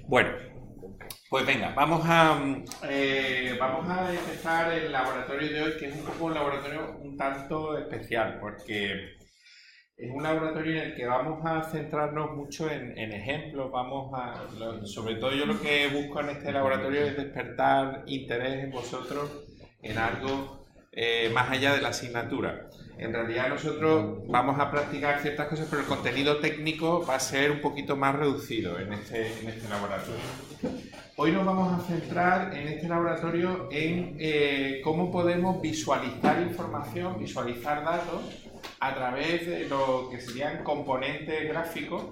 Bueno, pues venga, vamos a empezar el laboratorio de hoy, que es un poco un laboratorio un tanto especial, porque es un laboratorio en el que vamos a centrarnos mucho en ejemplos, sobre todo yo lo que busco en este laboratorio es despertar interés en vosotros en algo más allá de la asignatura. En realidad nosotros vamos a practicar ciertas cosas, pero el contenido técnico va a ser un poquito más reducido en este laboratorio. Hoy nos vamos a centrar en este laboratorio en cómo podemos visualizar información, visualizar datos a través de lo que serían componentes gráficos,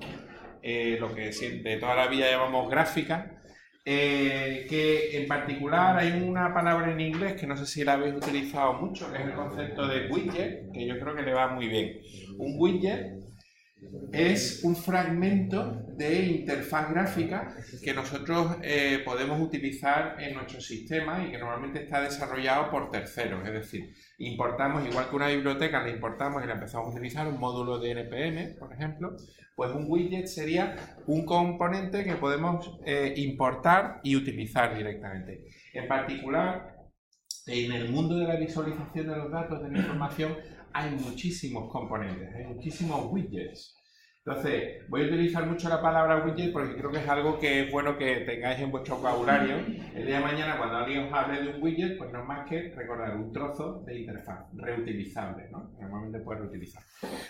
lo que de toda la vida llamamos gráfica, que en particular hay una palabra en inglés que no sé si la habéis utilizado mucho, que es el concepto de widget, que yo creo que le va muy bien. Un widget es un fragmento de interfaz gráfica que nosotros podemos utilizar en nuestro sistema y que normalmente está desarrollado por terceros, es decir, importamos, igual que una biblioteca la importamos y la empezamos a utilizar, un módulo de NPM, por ejemplo, pues un widget sería un componente que podemos importar y utilizar directamente. En particular, en el mundo de la visualización de los datos, de la información, hay muchísimos componentes, hay muchísimos widgets. Entonces, voy a utilizar mucho la palabra widget porque creo que es algo que es bueno que tengáis en vuestro vocabulario. El día de mañana, cuando alguien os hable de un widget, pues no es más que recordar un trozo de interfaz reutilizable, ¿no? Normalmente puedes reutilizar.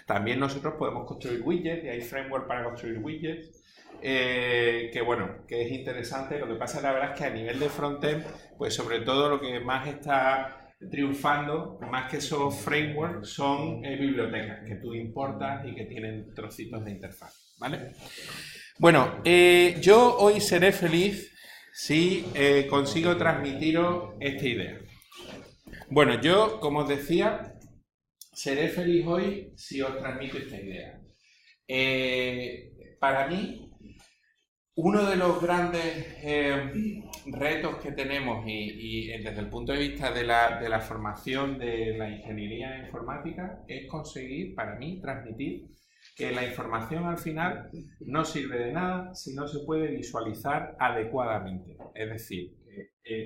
También nosotros podemos construir widgets y hay framework para construir widgets. Que bueno, que es interesante. Lo que pasa, la verdad, es que a nivel de frontend, pues sobre todo lo que más está triunfando, más que esos frameworks, son bibliotecas que tú importas y que tienen trocitos de interfaz, ¿vale? Bueno, yo hoy seré feliz si consigo transmitiros esta idea. Bueno, yo, como os decía, seré feliz hoy si os transmito esta idea. Para mí, uno de los grandes retos que tenemos y desde el punto de vista de la formación de la ingeniería informática es conseguir, para mí, transmitir que la información al final no sirve de nada si no se puede visualizar adecuadamente. Es decir,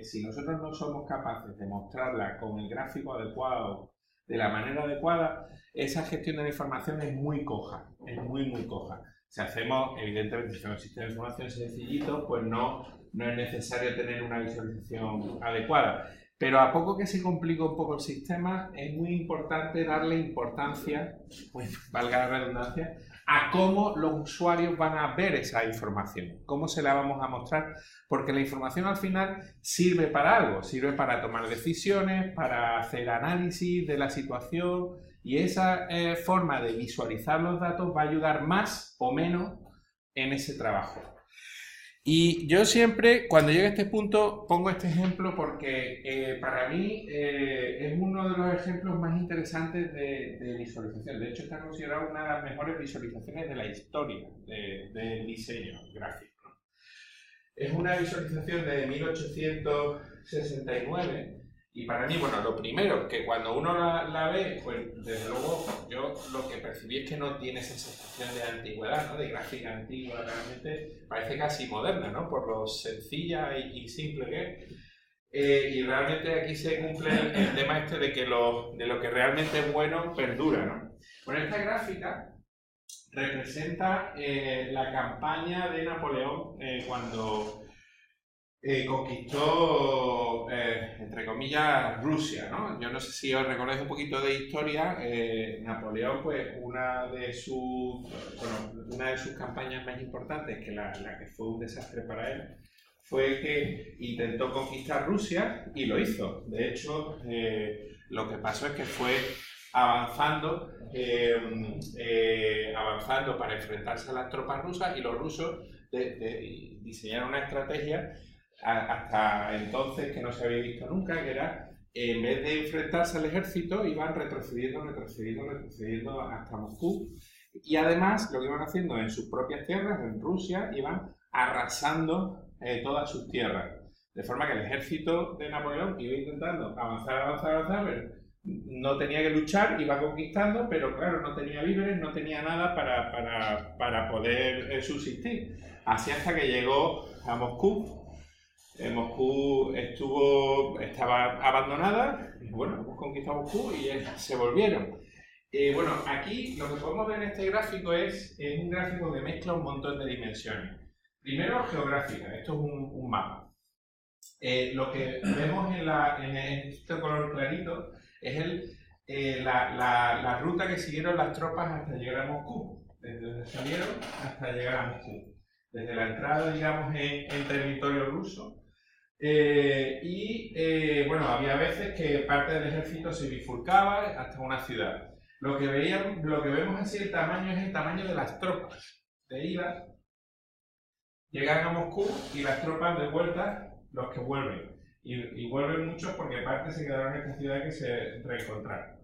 si nosotros no somos capaces de mostrarla con el gráfico adecuado, de la manera adecuada, esa gestión de la información es muy coja, es muy coja. Si hacemos, evidentemente, si hacemos un sistema de información sencillito, pues no es necesario tener una visualización adecuada. Pero a poco que se complica un poco el sistema, es muy importante darle importancia, pues valga la redundancia, a cómo los usuarios van a ver esa información, cómo se la vamos a mostrar, porque la información al final sirve para algo, sirve para tomar decisiones, para hacer análisis de la situación. Y esa forma de visualizar los datos va a ayudar más o menos en ese trabajo. Y yo siempre, cuando llegue a este punto, pongo este ejemplo porque para mí es uno de los ejemplos más interesantes de visualización. De hecho, está considerado una de las mejores visualizaciones de la historia del diseño gráfico. Es una visualización de 1869. Y para mí, bueno, lo primero, que cuando uno la ve, pues desde luego yo lo que percibí es que no tiene esa sensación de antigüedad, ¿no? De gráfica antigua, realmente parece casi moderna, ¿no? Por lo sencilla y simple que es. Y realmente aquí se cumple el tema este de que de lo que realmente es bueno perdura, ¿no? Bueno, esta gráfica representa la campaña de Napoleón cuando conquistó, entre comillas, Rusia, ¿no? Yo no sé si os recordáis un poquito de historia. Napoleón, pues una de sus campañas más importantes, que la que fue un desastre para él, fue que intentó conquistar Rusia y lo hizo. De hecho, lo que pasó es que fue avanzando para enfrentarse a las tropas rusas, y los rusos diseñaron una estrategia hasta entonces que no se había visto nunca, que era, en vez de enfrentarse al ejército, iban retrocediendo hasta Moscú, y además lo que iban haciendo en sus propias tierras, en Rusia, iban arrasando todas sus tierras, de forma que el ejército de Napoleón iba intentando avanzar, pero no tenía que luchar, iba conquistando, pero claro, no tenía víveres, no tenía nada para poder subsistir. Así hasta que llegó a Moscú. Moscú estaba abandonada, y bueno, hemos conquistado Moscú y se volvieron. Bueno, aquí lo que podemos ver en este gráfico es un gráfico que mezcla un montón de dimensiones. Primero, geográfica, esto es un mapa. Lo que vemos en este color clarito es la ruta que siguieron las tropas hasta llegar a Moscú, desde donde salieron hasta llegar a Moscú. Desde la entrada, digamos, en territorio ruso. Bueno, había veces que parte del ejército se bifurcaba hasta una ciudad. Lo que vemos así, el tamaño es el tamaño de las tropas de ida. Llegan a Moscú y las tropas de vuelta, los que vuelven. Y vuelven muchos porque parte se quedaron en esta ciudad que se reencontraron.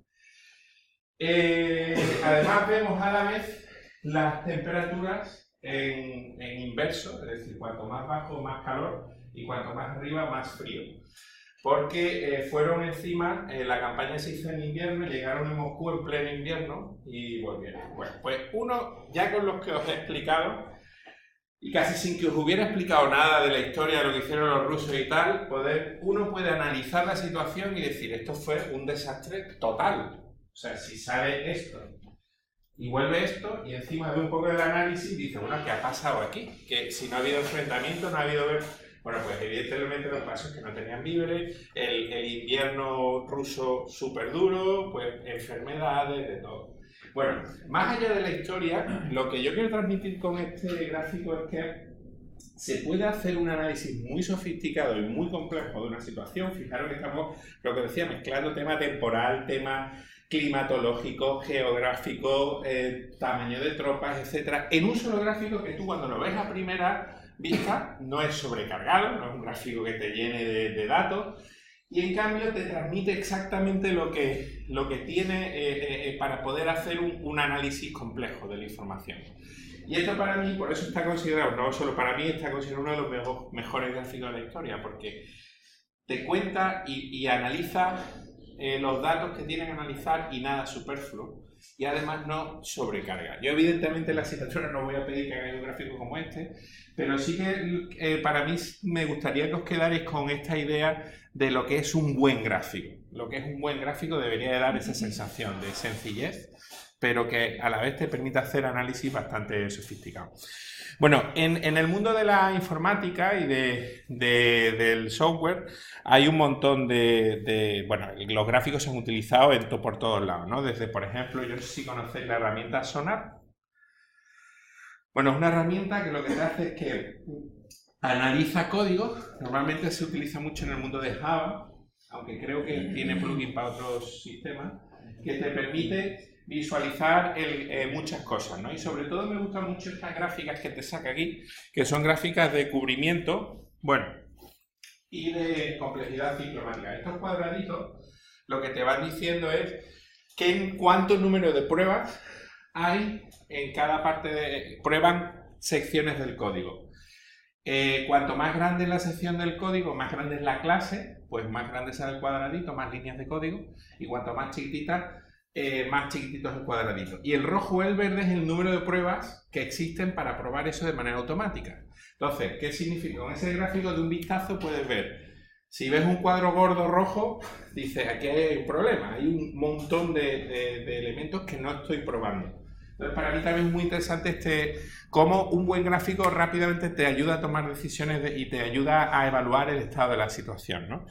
Además vemos a la vez las temperaturas en inverso, es decir, cuanto más bajo, más calor, y cuanto más arriba, más frío. Porque fueron encima, la campaña se hizo en invierno, llegaron a Moscú en pleno invierno y volvieron. Bueno, pues ya con los que os he explicado, y casi sin que os hubiera explicado nada de la historia de lo que hicieron los rusos y tal, uno puede analizar la situación y decir, esto fue un desastre total. O sea, si sale esto y vuelve esto, y encima de un poco del análisis, dice, bueno, ¿qué ha pasado aquí? Que si no ha habido enfrentamiento, no ha habido... Bueno, pues evidentemente lo que pasa es que no tenían víveres, el invierno ruso súper duro, pues enfermedades, de todo. Bueno, más allá de la historia, lo que yo quiero transmitir con este gráfico es que se puede hacer un análisis muy sofisticado y muy complejo de una situación. Fijaros que estamos, lo que decía, mezclando tema temporal, tema climatológico, geográfico, tamaño de tropas, etcétera, en un solo gráfico que tú cuando lo ves a primera vista no es sobrecargado, no es un gráfico que te llene de datos, y en cambio te transmite exactamente lo que tiene para poder hacer un análisis complejo de la información. Y esto para mí, por eso está considerado, no solo para mí, está considerado uno de los mejores gráficos de la historia, porque te cuenta y analiza los datos que tienen que analizar y nada superfluo, y además no sobrecarga. Yo evidentemente en la asignatura no voy a pedir que hagáis un gráfico como este, pero sí que para mí me gustaría que os quedarais con esta idea de lo que es un buen gráfico. Lo que es un buen gráfico debería de dar esa sensación de sencillez, pero que a la vez te permite hacer análisis bastante sofisticados. Bueno, en el mundo de la informática y del software hay un montón bueno, los gráficos se han utilizado por todos lados, ¿no? Desde, por ejemplo, yo no sé si conocéis la herramienta Sonar. Bueno, es una herramienta que lo que te hace es que analiza código. Normalmente se utiliza mucho en el mundo de Java, aunque creo que tiene plugin para otros sistemas, que te permite visualizar muchas cosas, ¿no? Y sobre todo me gustan mucho estas gráficas que te saca aquí, que son gráficas de cubrimiento, bueno, y de complejidad ciclomática. Estos cuadraditos lo que te van diciendo es en cuántos números de pruebas hay en cada parte prueban secciones del código. Cuanto más grande es la sección del código, más grande es la clase, pues más grande será el cuadradito, más líneas de código, y cuanto más chiquitita, más chiquitito es el cuadradito. Y el rojo o el verde es el número de pruebas que existen para probar eso de manera automática. Entonces, ¿qué significa? Con ese gráfico de un vistazo puedes ver, si ves un cuadro gordo rojo, dices, aquí hay un problema, hay un montón de elementos que no estoy probando. Entonces, para mí también es muy interesante cómo un buen gráfico rápidamente te ayuda a tomar decisiones y te ayuda a evaluar el estado de la situación, ¿no?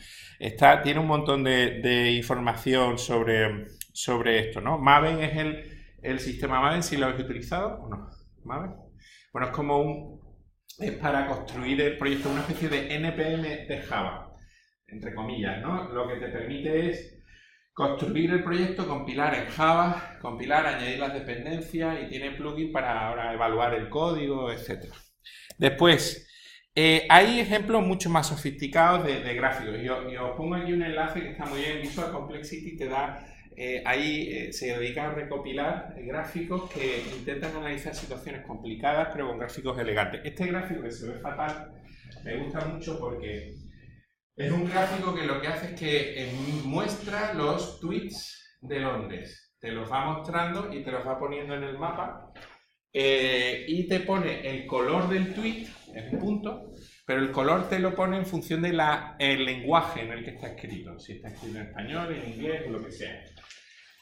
Tiene un montón de información sobre esto, ¿no? Maven es el sistema Maven, si lo habéis utilizado o no. ¿Maven? Bueno, es para construir el proyecto, una especie de NPM de Java, entre comillas, ¿no? Lo que te permite es construir el proyecto, compilar en Java, añadir las dependencias y tiene plugin para ahora evaluar el código, etc. Después, hay ejemplos mucho más sofisticados de gráficos. Yo os pongo aquí un enlace que está muy bien, Visual Complexity, te da, se dedica a recopilar gráficos que intentan analizar situaciones complicadas, pero con gráficos elegantes. Este gráfico que se ve fatal me gusta mucho porque Es un gráfico que lo que hace es que muestra los tweets de Londres. Te los va mostrando y te los va poniendo en el mapa. Y te pone el color del tweet, es un punto, pero el color te lo pone en función del lenguaje en el que está escrito. Si está escrito en español, en inglés o lo que sea.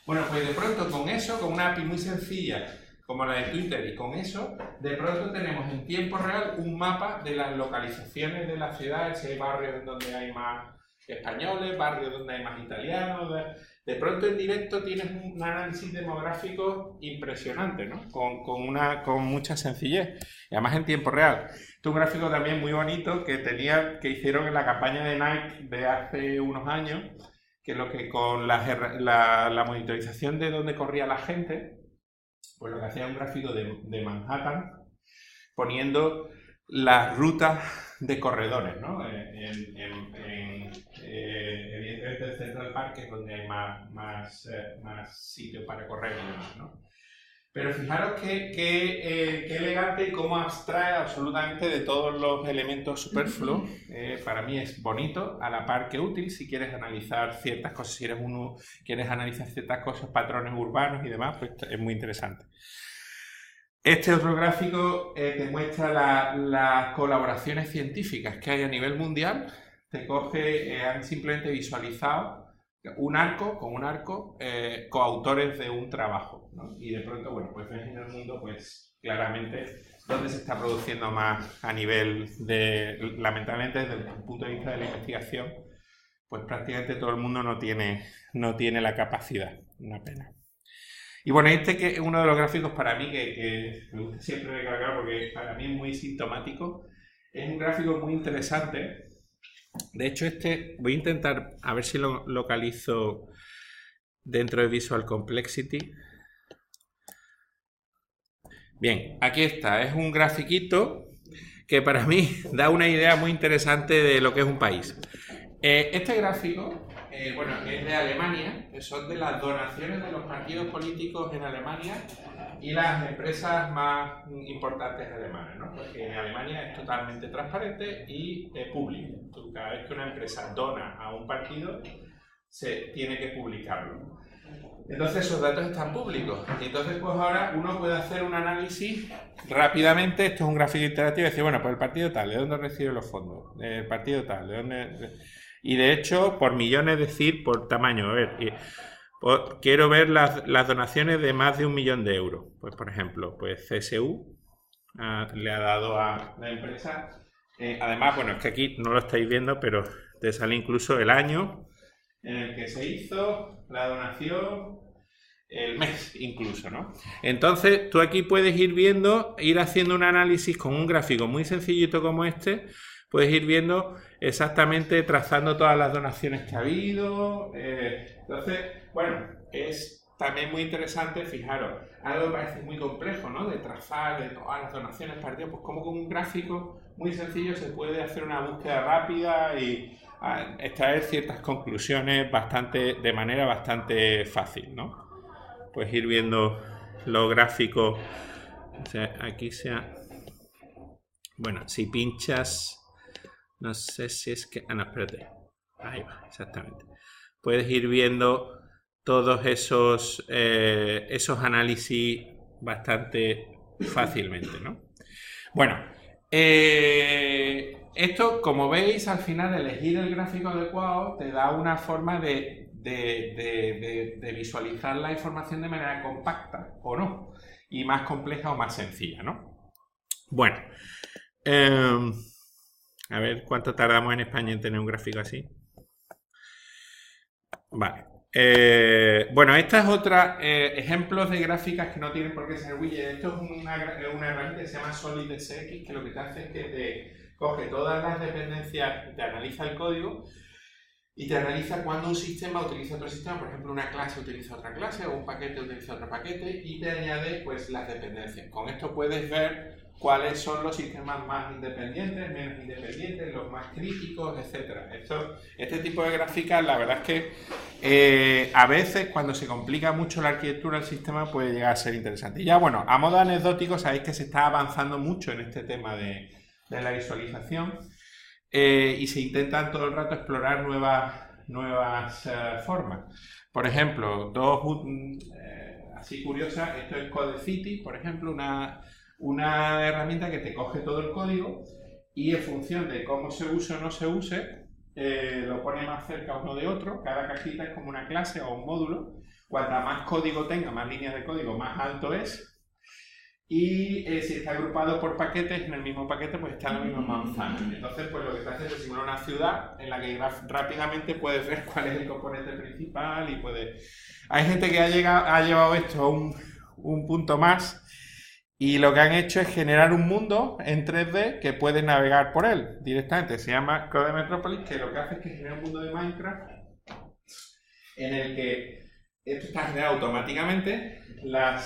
Bueno, pues de pronto con eso, con una API muy sencilla como la de Twitter, y con eso, de pronto tenemos en tiempo real un mapa de las localizaciones de la ciudad, si hay barrios donde hay más españoles, barrios donde hay más italianos. De pronto en directo tienes un análisis demográfico impresionante, ¿no? Con mucha sencillez, y además en tiempo real. Este es un gráfico también muy bonito que hicieron en la campaña de Nike de hace unos años, que lo que con la monitorización de dónde corría la gente, pues lo que hacía un gráfico de Manhattan poniendo las rutas de corredores, ¿no? Evidentemente el Central Park es donde hay más sitios para correr y demás, ¿no? Pero fijaros qué elegante y cómo abstrae absolutamente de todos los elementos superfluos. Para mí es bonito, a la par que útil si quieres analizar ciertas cosas, si quieres analizar ciertas cosas, patrones urbanos y demás, pues es muy interesante. Este otro gráfico te muestra las colaboraciones científicas que hay a nivel mundial. Te coge, han simplemente visualizado un arco, coautores de un trabajo, ¿no? Y de pronto, bueno, pues ves en el mundo, pues claramente dónde se está produciendo más a nivel lamentablemente desde el punto de vista de la investigación, pues prácticamente todo el mundo no tiene la capacidad, una pena. Y bueno, este que es uno de los gráficos para mí que me gusta siempre recalcar porque para mí es muy sintomático, es un gráfico muy interesante. De hecho, voy a intentar a ver si lo localizo dentro de Visual Complexity. Bien, aquí está. Es un grafiquito que para mí da una idea muy interesante de lo que es un país. Este gráfico, bueno, es de Alemania, son de las donaciones de los partidos políticos en Alemania y las empresas más importantes alemanas, ¿no? Porque en Alemania es totalmente transparente y público. Cada vez que una empresa dona a un partido, se tiene que publicarlo. Entonces esos datos están públicos. Y entonces pues ahora uno puede hacer un análisis rápidamente. Esto es un gráfico interactivo y decir, bueno, pues el partido tal, ¿de dónde recibe los fondos? El partido tal, ¿de dónde...? Y de hecho, por millones, es decir, por tamaño. A ver, quiero ver las donaciones de más de 1 millón de euros. Pues, por ejemplo, pues CSU le ha dado a la empresa. Además, bueno, es que aquí no lo estáis viendo, pero te sale incluso el año en el que se hizo la donación, el mes incluso, ¿no? Entonces, tú aquí puedes ir haciendo un análisis con un gráfico muy sencillito como este. Puedes ir viendo exactamente, trazando todas las donaciones que ha habido. Entonces, bueno, es también muy interesante, fijaros, algo que parece muy complejo, ¿no? De trazar, de todas las donaciones partidas, pues como con un gráfico muy sencillo se puede hacer una búsqueda rápida y extraer ciertas conclusiones de manera bastante fácil, ¿no? Puedes ir viendo los gráficos. O sea, aquí bueno, si pinchas... No sé si es que... no, espérate. Ahí va, exactamente. Puedes ir viendo todos esos análisis bastante fácilmente, ¿no? Bueno, esto, como veis, al final elegir el gráfico adecuado te da una forma de visualizar la información de manera compacta o no, y más compleja o más sencilla, ¿no? Bueno, a ver cuánto tardamos en España en tener un gráfico así. Vale. Bueno, esta es otra ejemplos de gráficas que no tienen por qué ser widget. Esto es una herramienta que se llama SolidSX, que lo que te hace es que te coge todas las dependencias, te analiza el código y te analiza cuando un sistema utiliza otro sistema. Por ejemplo, una clase utiliza otra clase o un paquete utiliza otro paquete y te añade pues las dependencias. Con esto puedes ver cuáles son los sistemas más independientes, menos independientes, los más críticos, etc. Este tipo de gráficas, la verdad es que a veces cuando se complica mucho la arquitectura del sistema puede llegar a ser interesante. Y ya bueno, a modo anecdótico, sabéis que se está avanzando mucho en este tema de la visualización. y se intentan todo el rato explorar nuevas formas. Por ejemplo, así curiosas, esto es Codecity, por ejemplo, una herramienta que te coge todo el código y en función de cómo se use o no se use, lo pone más cerca uno de otro. Cada cajita es como una clase o un módulo. Cuanta más código tenga, más líneas de código, más alto es. Y si está agrupado por paquetes, en el mismo paquete pues está en la misma manzana. Entonces pues lo que te hace es simular una ciudad en la que rápidamente puedes ver cuál es el componente principal y Hay gente que ha llevado esto a un punto más y lo que han hecho es generar un mundo en 3D que puedes navegar por él directamente. Se llama Code Metropolis, que lo que hace es que genera un mundo de Minecraft en el que esto está generado automáticamente. La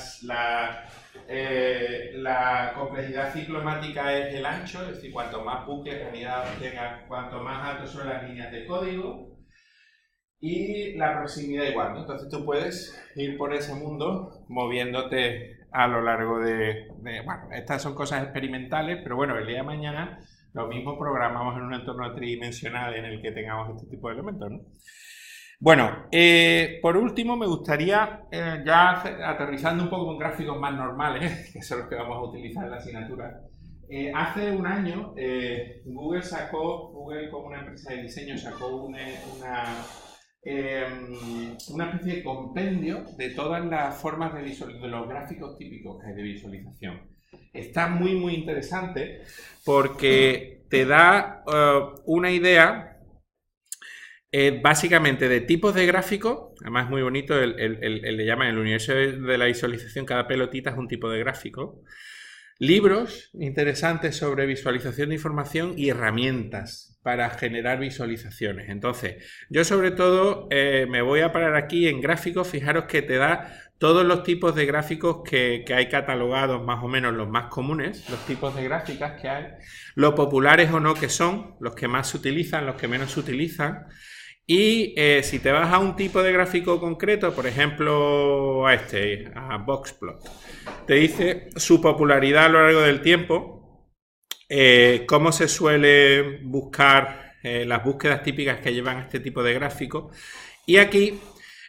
complejidad ciclomática es el ancho, es decir, cuanto más bucles anidados tenga, cuanto más alto son las líneas de código, y la proximidad igual, ¿no? Entonces tú puedes ir por ese mundo moviéndote a lo largo bueno, estas son cosas experimentales, pero bueno, el día de mañana lo mismo programamos en un entorno tridimensional en el que tengamos este tipo de elementos, ¿no? Bueno, por último me gustaría, ya aterrizando un poco con gráficos más normales, que son los que vamos a utilizar en la asignatura. Hace un año Google como una empresa de diseño, sacó una especie de compendio de todas las formas de los gráficos típicos que hay de visualización. Está muy interesante porque te da una idea básicamente de tipos de gráficos. Además es muy bonito, le llaman el universo de la visualización, cada pelotita es un tipo de gráfico. Libros interesantes sobre visualización de información y herramientas para generar visualizaciones. Entonces, yo sobre todo me voy a parar aquí en gráficos. Fijaros que te da todos los tipos de gráficos que hay catalogados, más o menos los más comunes, los tipos de gráficas que hay, lo populares o no que son, los que más se utilizan, los que menos se utilizan. Y si te vas a un tipo de gráfico concreto, por ejemplo a Boxplot, te dice su popularidad a lo largo del tiempo, cómo se suele buscar, las búsquedas típicas que llevan a este tipo de gráficos. Y aquí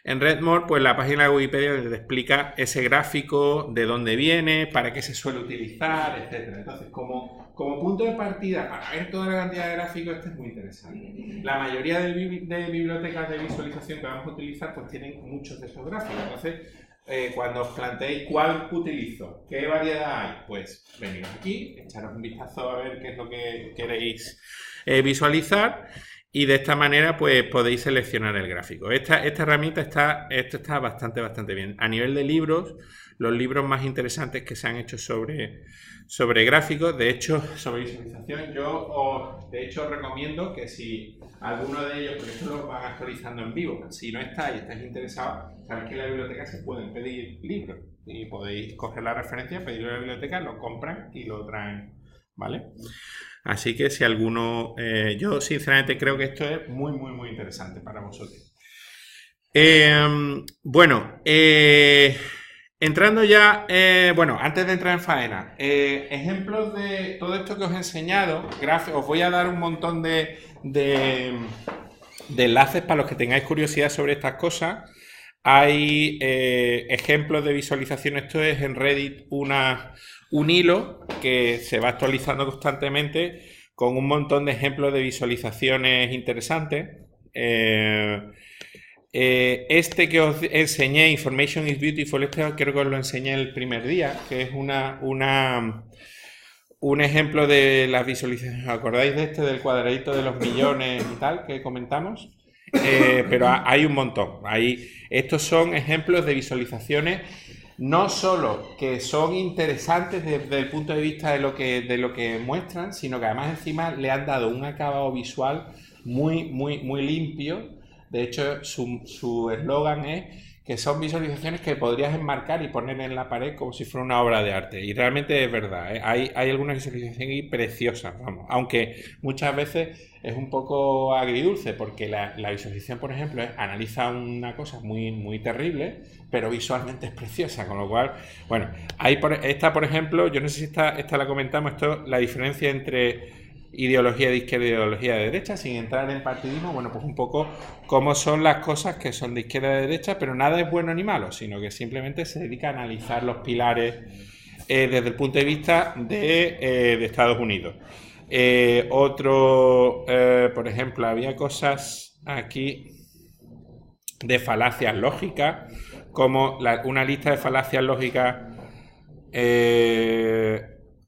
en Redmore, pues la página de Wikipedia donde te explica ese gráfico, de dónde viene, para qué se suele utilizar, etc. Entonces, como punto de partida para ver toda la cantidad de gráficos, esto es muy interesante. La mayoría de bibliotecas de visualización que vamos a utilizar, pues tienen muchos de esos gráficos. Entonces, cuando os planteéis cuál utilizo, qué variedad hay, pues veniros aquí, echaros un vistazo a ver qué es lo que queréis visualizar. Y de esta manera pues podéis seleccionar el gráfico. Esta herramienta está bastante bien. A nivel de libros, los libros más interesantes que se han hecho sobre gráficos, de hecho, sobre visualización, yo os recomiendo que si alguno de ellos, porque esto lo van actualizando en vivo, si no estáis interesados, sabéis que en la biblioteca se pueden pedir libros y podéis coger la referencia, pedirlo a la biblioteca, lo compran y lo traen, ¿vale? Así que si alguno, yo sinceramente creo que esto es muy interesante para vosotros. Bueno, entrando ya, bueno, antes de entrar en faena, ejemplos de todo esto que os he enseñado, os voy a dar un montón de enlaces para los que tengáis curiosidad sobre estas cosas. Hay ejemplos de visualización, esto es en Reddit un hilo que se va actualizando constantemente con un montón de ejemplos de visualizaciones interesantes. Este que os enseñé, Information is Beautiful, este creo que os lo enseñé el primer día, que es un ejemplo de las visualizaciones. ¿Os acordáis de este del cuadradito de los millones y tal que comentamos? Pero hay un montón. Estos son ejemplos de visualizaciones no solo que son interesantes desde el punto de vista de lo que muestran, sino que además encima le han dado un acabado visual muy limpio. De hecho, su eslogan es que son visualizaciones que podrías enmarcar y poner en la pared como si fuera una obra de arte. Y realmente es verdad, ¿eh? Hay algunas visualizaciones preciosas, vamos. Aunque muchas veces es un poco agridulce, porque la visualización, por ejemplo, analiza una cosa muy terrible, pero visualmente es preciosa. Con lo cual, bueno, esta, por ejemplo, yo no sé si esta la comentamos, la diferencia entre ideología de izquierda y ideología de derecha, sin entrar en partidismo, bueno, pues un poco cómo son las cosas que son de izquierda y de derecha, pero nada es bueno ni malo, sino que simplemente se dedica a analizar los pilares desde el punto de vista de Estados Unidos. Por ejemplo, había cosas aquí de falacias lógicas, como una lista de falacias lógicas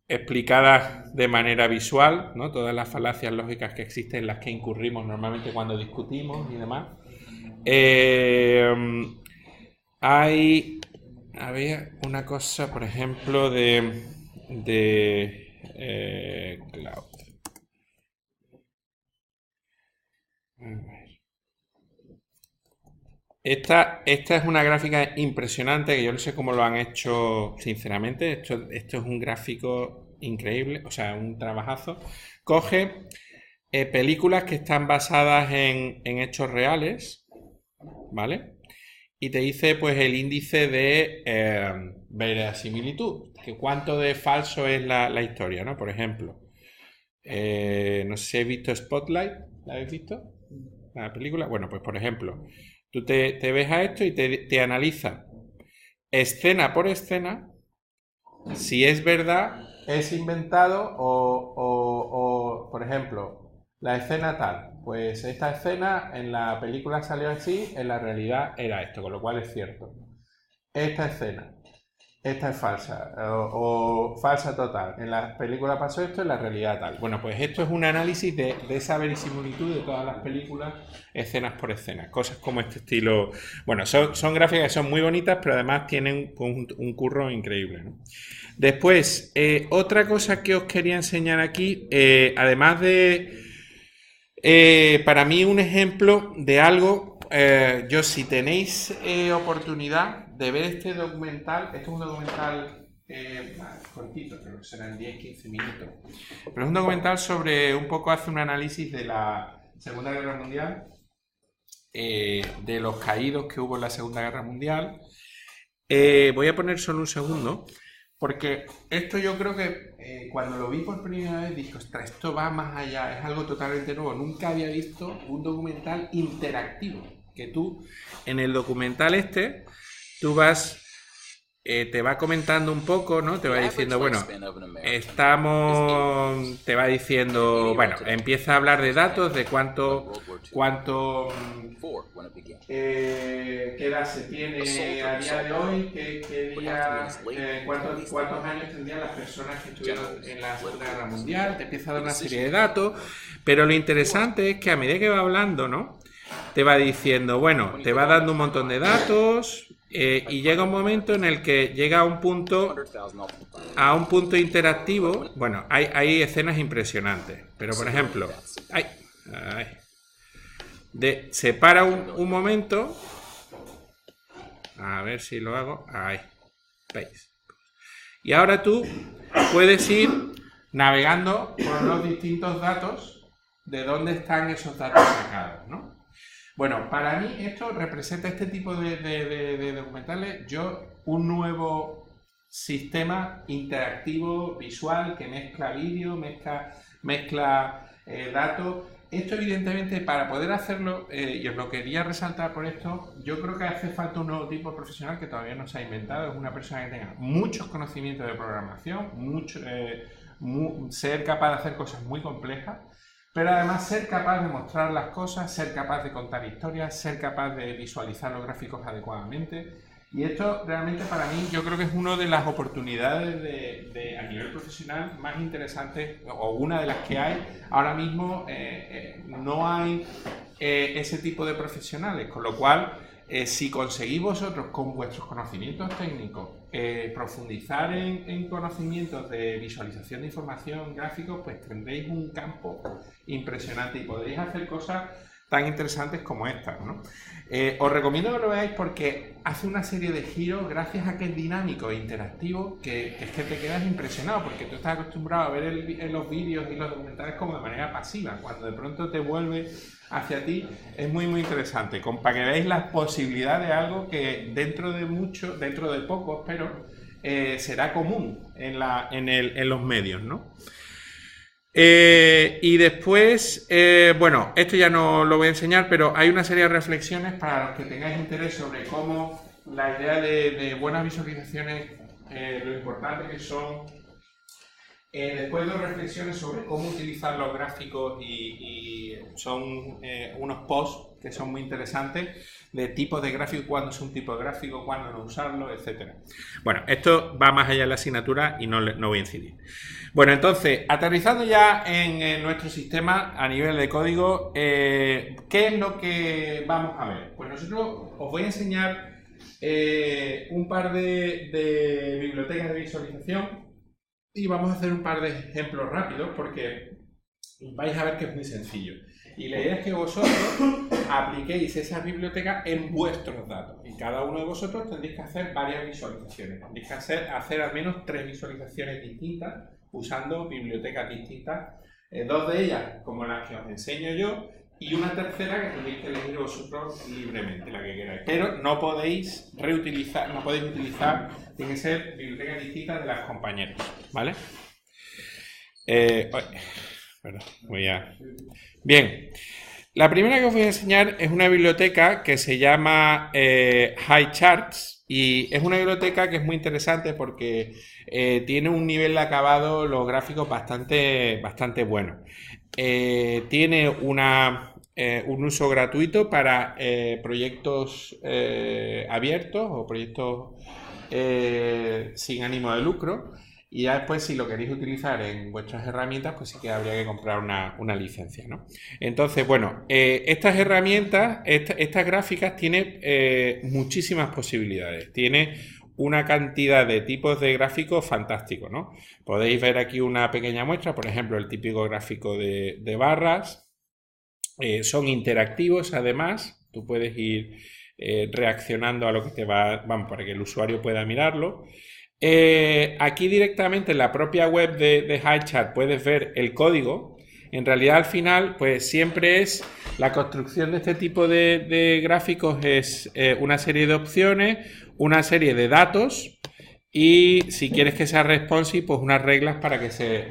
explicadas de manera visual, ¿no? Todas las falacias lógicas que existen, en las que incurrimos normalmente cuando discutimos y demás. Había una cosa, por ejemplo, de cloud. Esta es una gráfica impresionante que yo no sé cómo lo han hecho, sinceramente. Esto es un gráfico increíble, o sea, un trabajazo. Coge películas que están basadas en hechos reales, ¿vale? Y te dice pues el índice de verosimilitud, que cuánto de falso es la historia, ¿no? Por ejemplo, no sé si habéis visto Spotlight, ¿la habéis visto? La película. Bueno, pues por ejemplo, tú te ves a esto y te analiza escena por escena si es verdad, es inventado o por ejemplo, la escena tal. Pues esta escena en la película salió así, en la realidad era esto, con lo cual es cierto. Esta escena, esta es falsa o falsa total. En la película pasó esto, en la realidad tal. Bueno, pues esto es un análisis de esa verisimilitud de todas las películas, escenas por escenas. Cosas como este estilo. Bueno, son gráficas que son muy bonitas, pero además tienen un curro increíble, ¿no? Después, otra cosa que os quería enseñar aquí, además de... para mí un ejemplo de algo, yo si tenéis oportunidad de ver este documental, este es un documental cortito, creo que serán 10-15 minutos, pero es un documental sobre, un poco hace un análisis de la Segunda Guerra Mundial, de los caídos que hubo en la Segunda Guerra Mundial. Voy a poner solo un segundo, porque esto yo creo que cuando lo vi por primera vez dije, ostras, esto va más allá, es algo totalmente nuevo. Nunca había visto un documental interactivo, que tú, en el documental tú vas, te va comentando un poco, ¿no? Te va diciendo, bueno, te va diciendo, bueno, empieza a hablar de datos, de cuánto qué edad se tiene a día de hoy, qué día, cuántos años tendrían las personas que estuvieron en la Segunda Guerra Mundial. Te empieza a dar una serie de datos, pero lo interesante es que a medida que va hablando, ¿no? Te va diciendo, bueno, te va dando un montón de datos y llega un momento en el que llega a un punto interactivo. Bueno, hay escenas impresionantes, pero por ejemplo, se para un momento, a ver si lo hago, ahí, veis. Y ahora tú puedes ir navegando por los distintos datos de dónde están esos datos sacados, ¿no? Bueno, para mí esto representa este tipo de documentales, un nuevo sistema interactivo, visual, que mezcla vídeo, mezcla datos. Esto evidentemente, para poder hacerlo, y os lo quería resaltar por esto, yo creo que hace falta un nuevo tipo de profesional que todavía no se ha inventado. Es una persona que tenga muchos conocimientos de programación, ser capaz de hacer cosas muy complejas, pero además ser capaz de mostrar las cosas, ser capaz de contar historias, ser capaz de visualizar los gráficos adecuadamente. Y esto realmente para mí yo creo que es una de las oportunidades a nivel profesional más interesantes, o una de las que hay. Ahora mismo no hay ese tipo de profesionales, con lo cual si conseguís vosotros con vuestros conocimientos técnicos profundizar en conocimientos de visualización de información, gráficos, pues tendréis un campo impresionante y podréis hacer cosas tan interesantes como estas, ¿no? Os recomiendo que lo veáis porque hace una serie de giros gracias a que es dinámico e interactivo, que es que te quedas impresionado porque tú estás acostumbrado a ver los vídeos y los documentales como de manera pasiva. Cuando de pronto te vuelve hacia ti es muy muy interesante, para que veáis las posibilidades de algo que dentro de poco, espero, será común en los medios, ¿no? Y después, bueno, esto ya no lo voy a enseñar, pero hay una serie de reflexiones para los que tengáis interés sobre cómo la idea de buenas visualizaciones, lo importante que son. Después dos reflexiones sobre cómo utilizar los gráficos y son unos posts que son muy interesantes de tipos de gráficos, cuándo es un tipo de gráfico, cuándo no usarlo, etc. Bueno, esto va más allá de la asignatura y no voy a incidir. Bueno, entonces, aterrizando ya en nuestro sistema a nivel de código, ¿qué es lo que vamos a ver? Pues nosotros os voy a enseñar un par de bibliotecas de visualización. Y vamos a hacer un par de ejemplos rápidos porque vais a ver que es muy sencillo. Y la idea es que vosotros apliquéis esas bibliotecas en vuestros datos. Y cada uno de vosotros tendréis que hacer varias visualizaciones. Tendréis que hacer al menos 3 visualizaciones distintas usando bibliotecas distintas. 2 de ellas como las que os enseño yo y una tercera que tenéis que elegir vosotros libremente, la que queráis. Pero no podéis reutilizar, no podéis utilizar, tienen que ser bibliotecas distintas de las compañeras, ¿vale? Bien, la primera que os voy a enseñar es una biblioteca que se llama HighCharts y es una biblioteca que es muy interesante porque tiene un nivel de acabado, los gráficos bastante bueno. Tiene un uso gratuito para proyectos abiertos o proyectos sin ánimo de lucro y ya después si lo queréis utilizar en vuestras herramientas pues sí que habría que comprar una licencia, ¿no? Entonces, bueno, estas herramientas, estas gráficas tienen muchísimas posibilidades, tiene una cantidad de tipos de gráficos fantásticos, ¿no? Podéis ver aquí una pequeña muestra, por ejemplo, el típico gráfico de barras. Son interactivos, además. Tú puedes ir reaccionando a lo que te va, vamos, para que el usuario pueda mirarlo. Aquí directamente en la propia web de HighChart puedes ver el código. En realidad, al final, pues siempre es la construcción de este tipo de gráficos es una serie de opciones, una serie de datos y si quieres que sea responsive, pues unas reglas para que se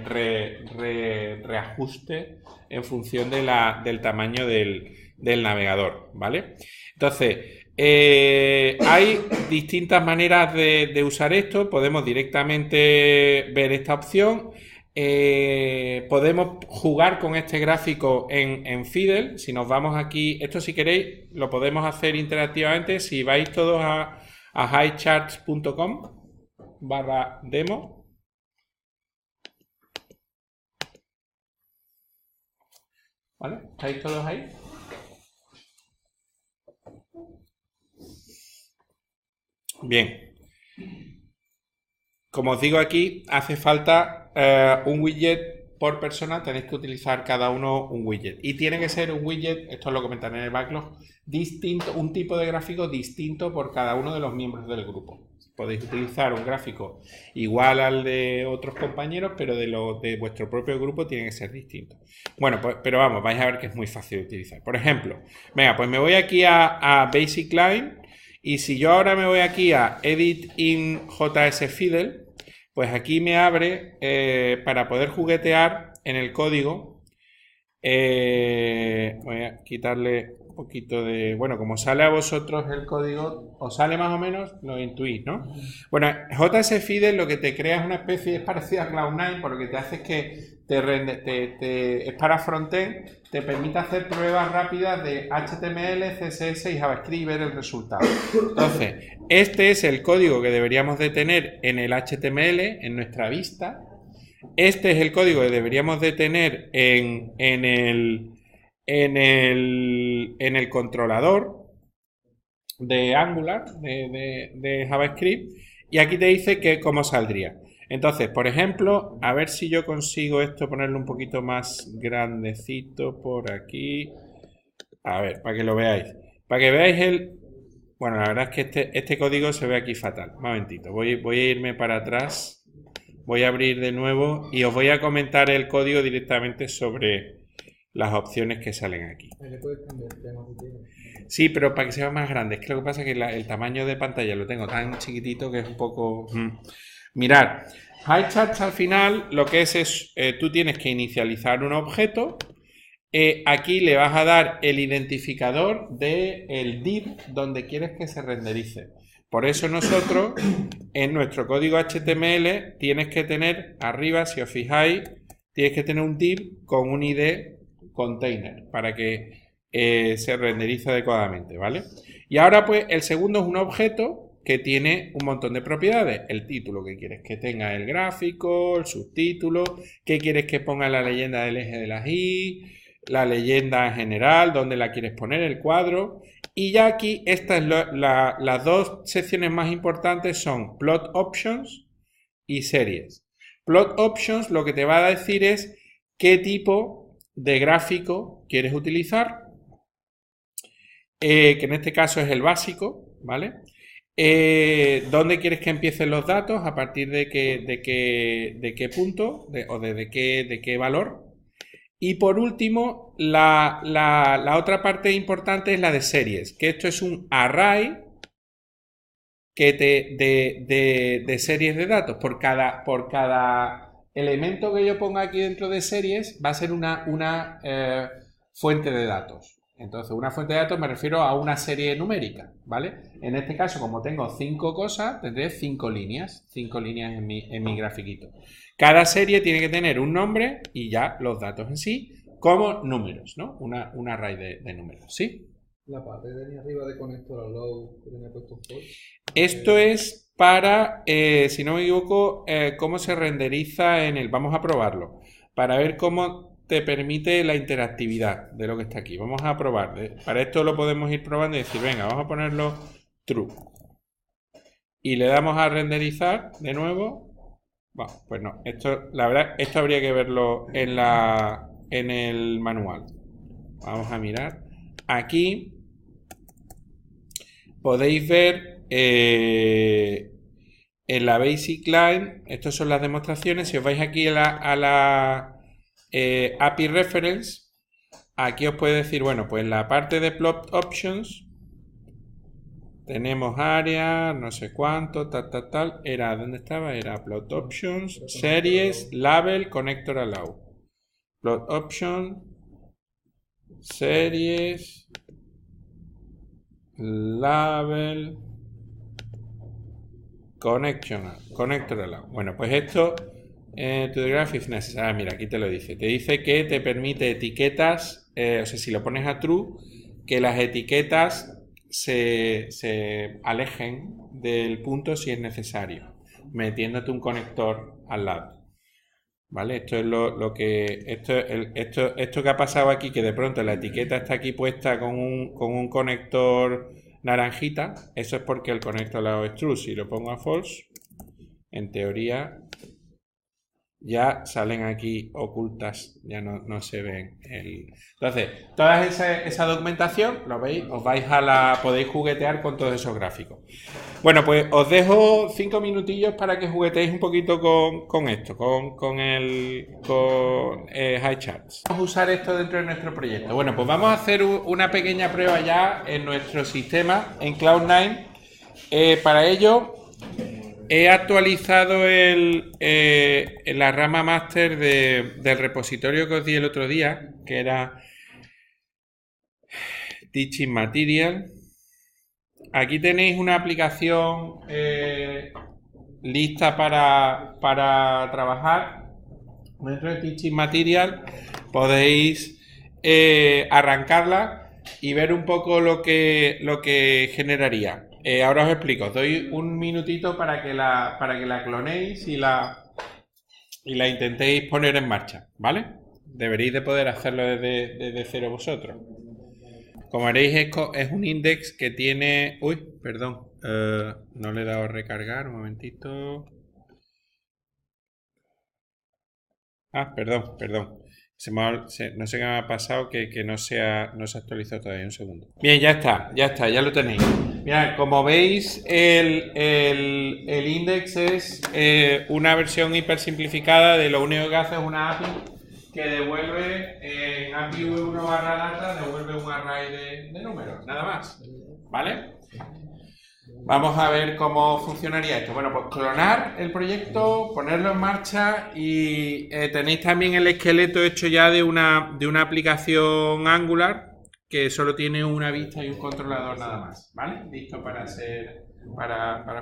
reajuste en función del tamaño del navegador, ¿vale? Entonces, hay distintas maneras de usar esto. Podemos directamente ver esta opción. Podemos jugar con este gráfico en Fiddle. Si nos vamos aquí, esto si queréis lo podemos hacer interactivamente. Si vais todos a highcharts.com/demo. ¿Vale? ¿Estáis todos ahí? Bien. Como os digo aquí, hace falta un widget por persona, tenéis que utilizar cada uno un widget. Y tiene que ser un widget, esto lo comentaré en el backlog, distinto, un tipo de gráfico distinto por cada uno de los miembros del grupo. Podéis utilizar un gráfico igual al de otros compañeros, pero de vuestro propio grupo tiene que ser distinto. Bueno, pues, pero vamos, vais a ver que es muy fácil de utilizar. Por ejemplo, venga, pues me voy aquí a Basic Line y si yo ahora me voy aquí a Edit in JS Fiddle, pues aquí me abre para poder juguetear en el código. Voy a quitarle un poquito de... Bueno, como sale a vosotros el código, os sale más o menos, lo intuís, ¿no? Bueno, JS Fiddle lo que te crea es una especie, es parecida a Cloud9, porque te hace es que es para frontend, te permite hacer pruebas rápidas de HTML, CSS y JavaScript y ver el resultado. Entonces, este es el código que deberíamos de tener en el HTML, en nuestra vista. Este es el código que deberíamos de tener en el controlador de Angular, de JavaScript, y aquí te dice que cómo saldría. Entonces, por ejemplo, a ver si yo consigo esto, ponerlo un poquito más grandecito por aquí. A ver, para que lo veáis. Para que veáis el... Bueno, la verdad es que este código se ve aquí fatal. Un momentito, voy a irme para atrás. Voy a abrir de nuevo y os voy a comentar el código directamente sobre las opciones que salen aquí. Sí, pero para que sea más grande. Es que lo que pasa es que el tamaño de pantalla lo tengo tan chiquitito que es un poco... Mirad, HighCharts al final lo que es tú tienes que inicializar un objeto. Aquí le vas a dar el identificador del div donde quieres que se renderice. Por eso nosotros en nuestro código HTML tienes que tener arriba, si os fijáis, tienes que tener un div con un ID container para que se renderice adecuadamente, ¿vale? Y ahora pues el segundo es un objeto que tiene un montón de propiedades. El título que quieres que tenga el gráfico, el subtítulo, qué quieres que ponga la leyenda del eje de las Y, la leyenda en general, dónde la quieres poner, el cuadro. Y ya aquí las dos secciones más importantes son Plot Options y Series. Plot Options lo que te va a decir es qué tipo de gráfico quieres utilizar, que en este caso es el básico, ¿vale? ¿Dónde quieres que empiecen los datos? ¿A partir de qué punto? ¿O de qué valor? Y por último, la otra parte importante es la de series, que esto es un array de series de datos. Por cada elemento que yo ponga aquí dentro de series va a ser una fuente de datos. Entonces, una fuente de datos me refiero a una serie numérica, ¿vale? En este caso, como tengo 5 cosas, tendré 5 líneas en mi grafiquito. Cada serie tiene que tener un nombre y ya los datos en sí como números, ¿no? Un array de números, ¿sí? La parte que tenía arriba de connector allow que tenía puesto false. Esto es para, si no me equivoco, cómo se renderiza en el... Vamos a probarlo, para ver cómo te permite la interactividad de lo que está aquí. Vamos a probar. Para esto lo podemos ir probando y decir, venga, vamos a ponerlo true. Y le damos a renderizar de nuevo. Bueno, pues no, la verdad, esto habría que verlo en el manual. Vamos a mirar. Aquí podéis ver en la Basic Line, estas son las demostraciones. Si os vais aquí a la API Reference, aquí os puede decir, bueno, pues en la parte de Plot Options tenemos área, no sé cuánto, tal, era, ¿dónde estaba? Era Plot Options, Series, Label, Connector Allow. Plot Options, Series, Label, Connector Allow. Bueno, pues esto, to the graph if necessary. Mira, aquí te lo dice. Te dice que te permite etiquetas, o sea, si lo pones a true, que las etiquetas se alejen del punto si es necesario, metiéndote un conector al lado. ¿Vale? Esto es lo que... Esto que ha pasado aquí, que de pronto la etiqueta está aquí puesta con un conector naranjita, eso es porque el conector al lado es true. Si lo pongo a false, en teoría ya salen aquí ocultas, ya no se ven. Entonces, toda esa documentación, lo veis, podéis juguetear con todos esos gráficos. Bueno, pues os dejo 5 minutillos para que jugueteéis un poquito con esto, con HighCharts. Vamos a usar esto dentro de nuestro proyecto. Bueno, pues vamos a hacer una pequeña prueba ya en nuestro sistema, en Cloud9. Para ello, he actualizado la rama master del repositorio que os di el otro día, que era Teaching Material. Aquí tenéis una aplicación lista para trabajar. Dentro de Teaching Material podéis arrancarla y ver un poco lo que generaría. Ahora os explico, os doy un minutito para que la clonéis y la intentéis poner en marcha, ¿vale? Deberéis de poder hacerlo desde cero vosotros. Como veréis, es un index que tiene... Uy, perdón, no le he dado a recargar, un momentito. Ah, perdón. No sé qué me ha pasado, que no se ha actualizado todavía. Un segundo. Bien, ya está, ya lo tenéis. Mirad, como veis, el index es una versión hiper simplificada de lo único que hace es una API que devuelve en API v1/data, devuelve un array de números, nada más. ¿Vale? Vamos a ver cómo funcionaría esto. Bueno, pues clonar el proyecto, ponerlo en marcha y tenéis también el esqueleto hecho ya de una aplicación Angular que solo tiene una vista y un controlador nada más, ¿vale? Listo para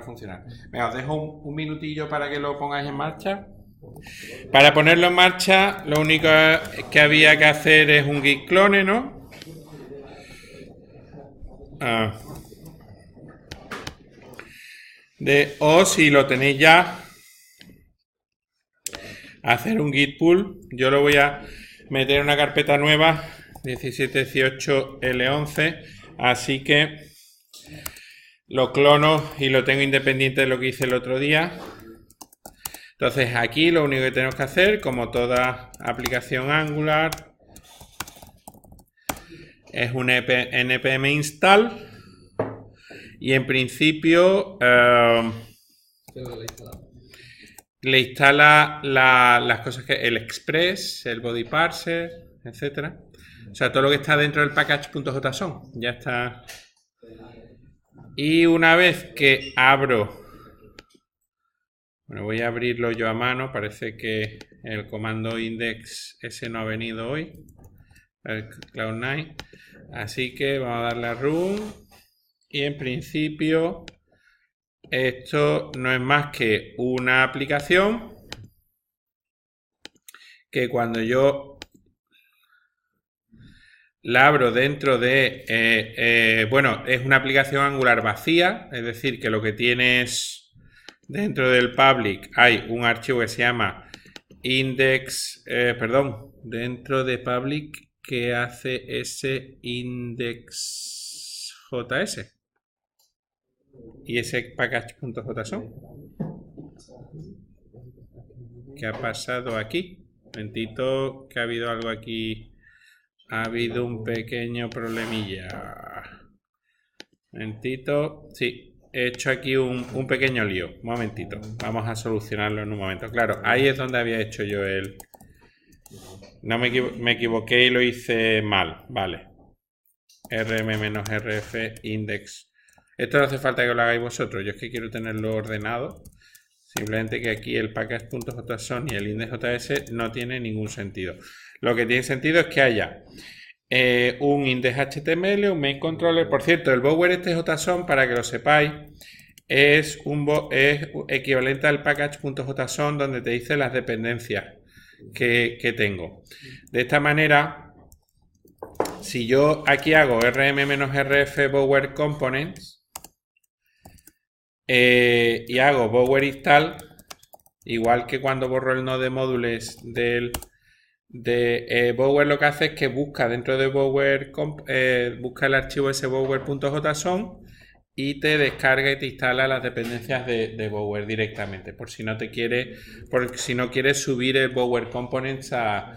funcionar. Venga, os dejo un minutillo para que lo pongáis en marcha. Para ponerlo en marcha, lo único que había que hacer es un git clone, ¿no? O si lo tenéis ya, hacer un git pull. Yo lo voy a meter en una carpeta nueva 1718L11, así que lo clono y lo tengo independiente de lo que hice el otro día. Entonces aquí lo único que tenemos que hacer, como toda aplicación Angular, es un npm install y en principio le instala las cosas que el express, el body parser, etcétera. O sea, todo lo que está dentro del package.json ya está. Y una vez que abro, bueno, voy a abrirlo yo a mano, parece que el comando index ese no ha venido hoy, el Cloud9, así que vamos a darle a run y en principio esto no es más que una aplicación que cuando yo la abro dentro de, bueno, es una aplicación Angular vacía, es decir, que lo que tiene es, dentro del public hay un archivo que se llama index, dentro de public que hace ese index.js y ese package.json. ¿Qué ha pasado aquí? Un momentito, que ha habido algo aquí. Ha habido un pequeño problemilla. Un momentito. Sí, he hecho aquí un pequeño lío. Un momentito. Vamos a solucionarlo en un momento. Claro, ahí es donde había hecho yo el... No me equivoqué y lo hice mal. Vale. rm-rf index. Esto no hace falta que lo hagáis vosotros. Yo es que quiero tenerlo ordenado. Simplemente que aquí el package.json y el index.js no tiene ningún sentido. Lo que tiene sentido es que haya un index.html, un main controller. Por cierto, el bower este JSON, para que lo sepáis, es equivalente al package.json donde te dice las dependencias que tengo. De esta manera, si yo aquí hago rm-rf bower components y hago bower install, igual que cuando borro el node módulos de bower, lo que hace es que busca dentro de bower, busca el archivo ese bower.json y te descarga y te instala las dependencias de bower directamente, por si no quieres subir el bower components al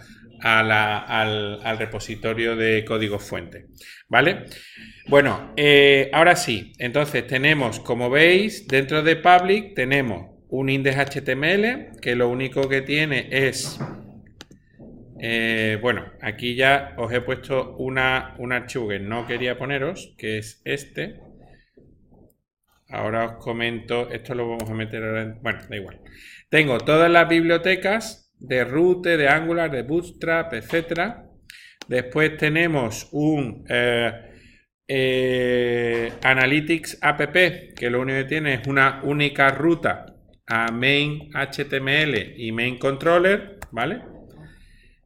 repositorio de código fuente, ¿vale? Bueno, ahora sí, entonces tenemos, como veis, dentro de public tenemos un index.html que lo único que tiene es, bueno, aquí ya os he puesto un archivo que no quería poneros, que es este. Ahora os comento, esto lo vamos a meter ahora, bueno, da igual. Tengo todas las bibliotecas de Root, de Angular, de Bootstrap, etcétera. Después tenemos un Analytics app, que lo único que tiene es una única ruta a main HTML y main controller, ¿vale?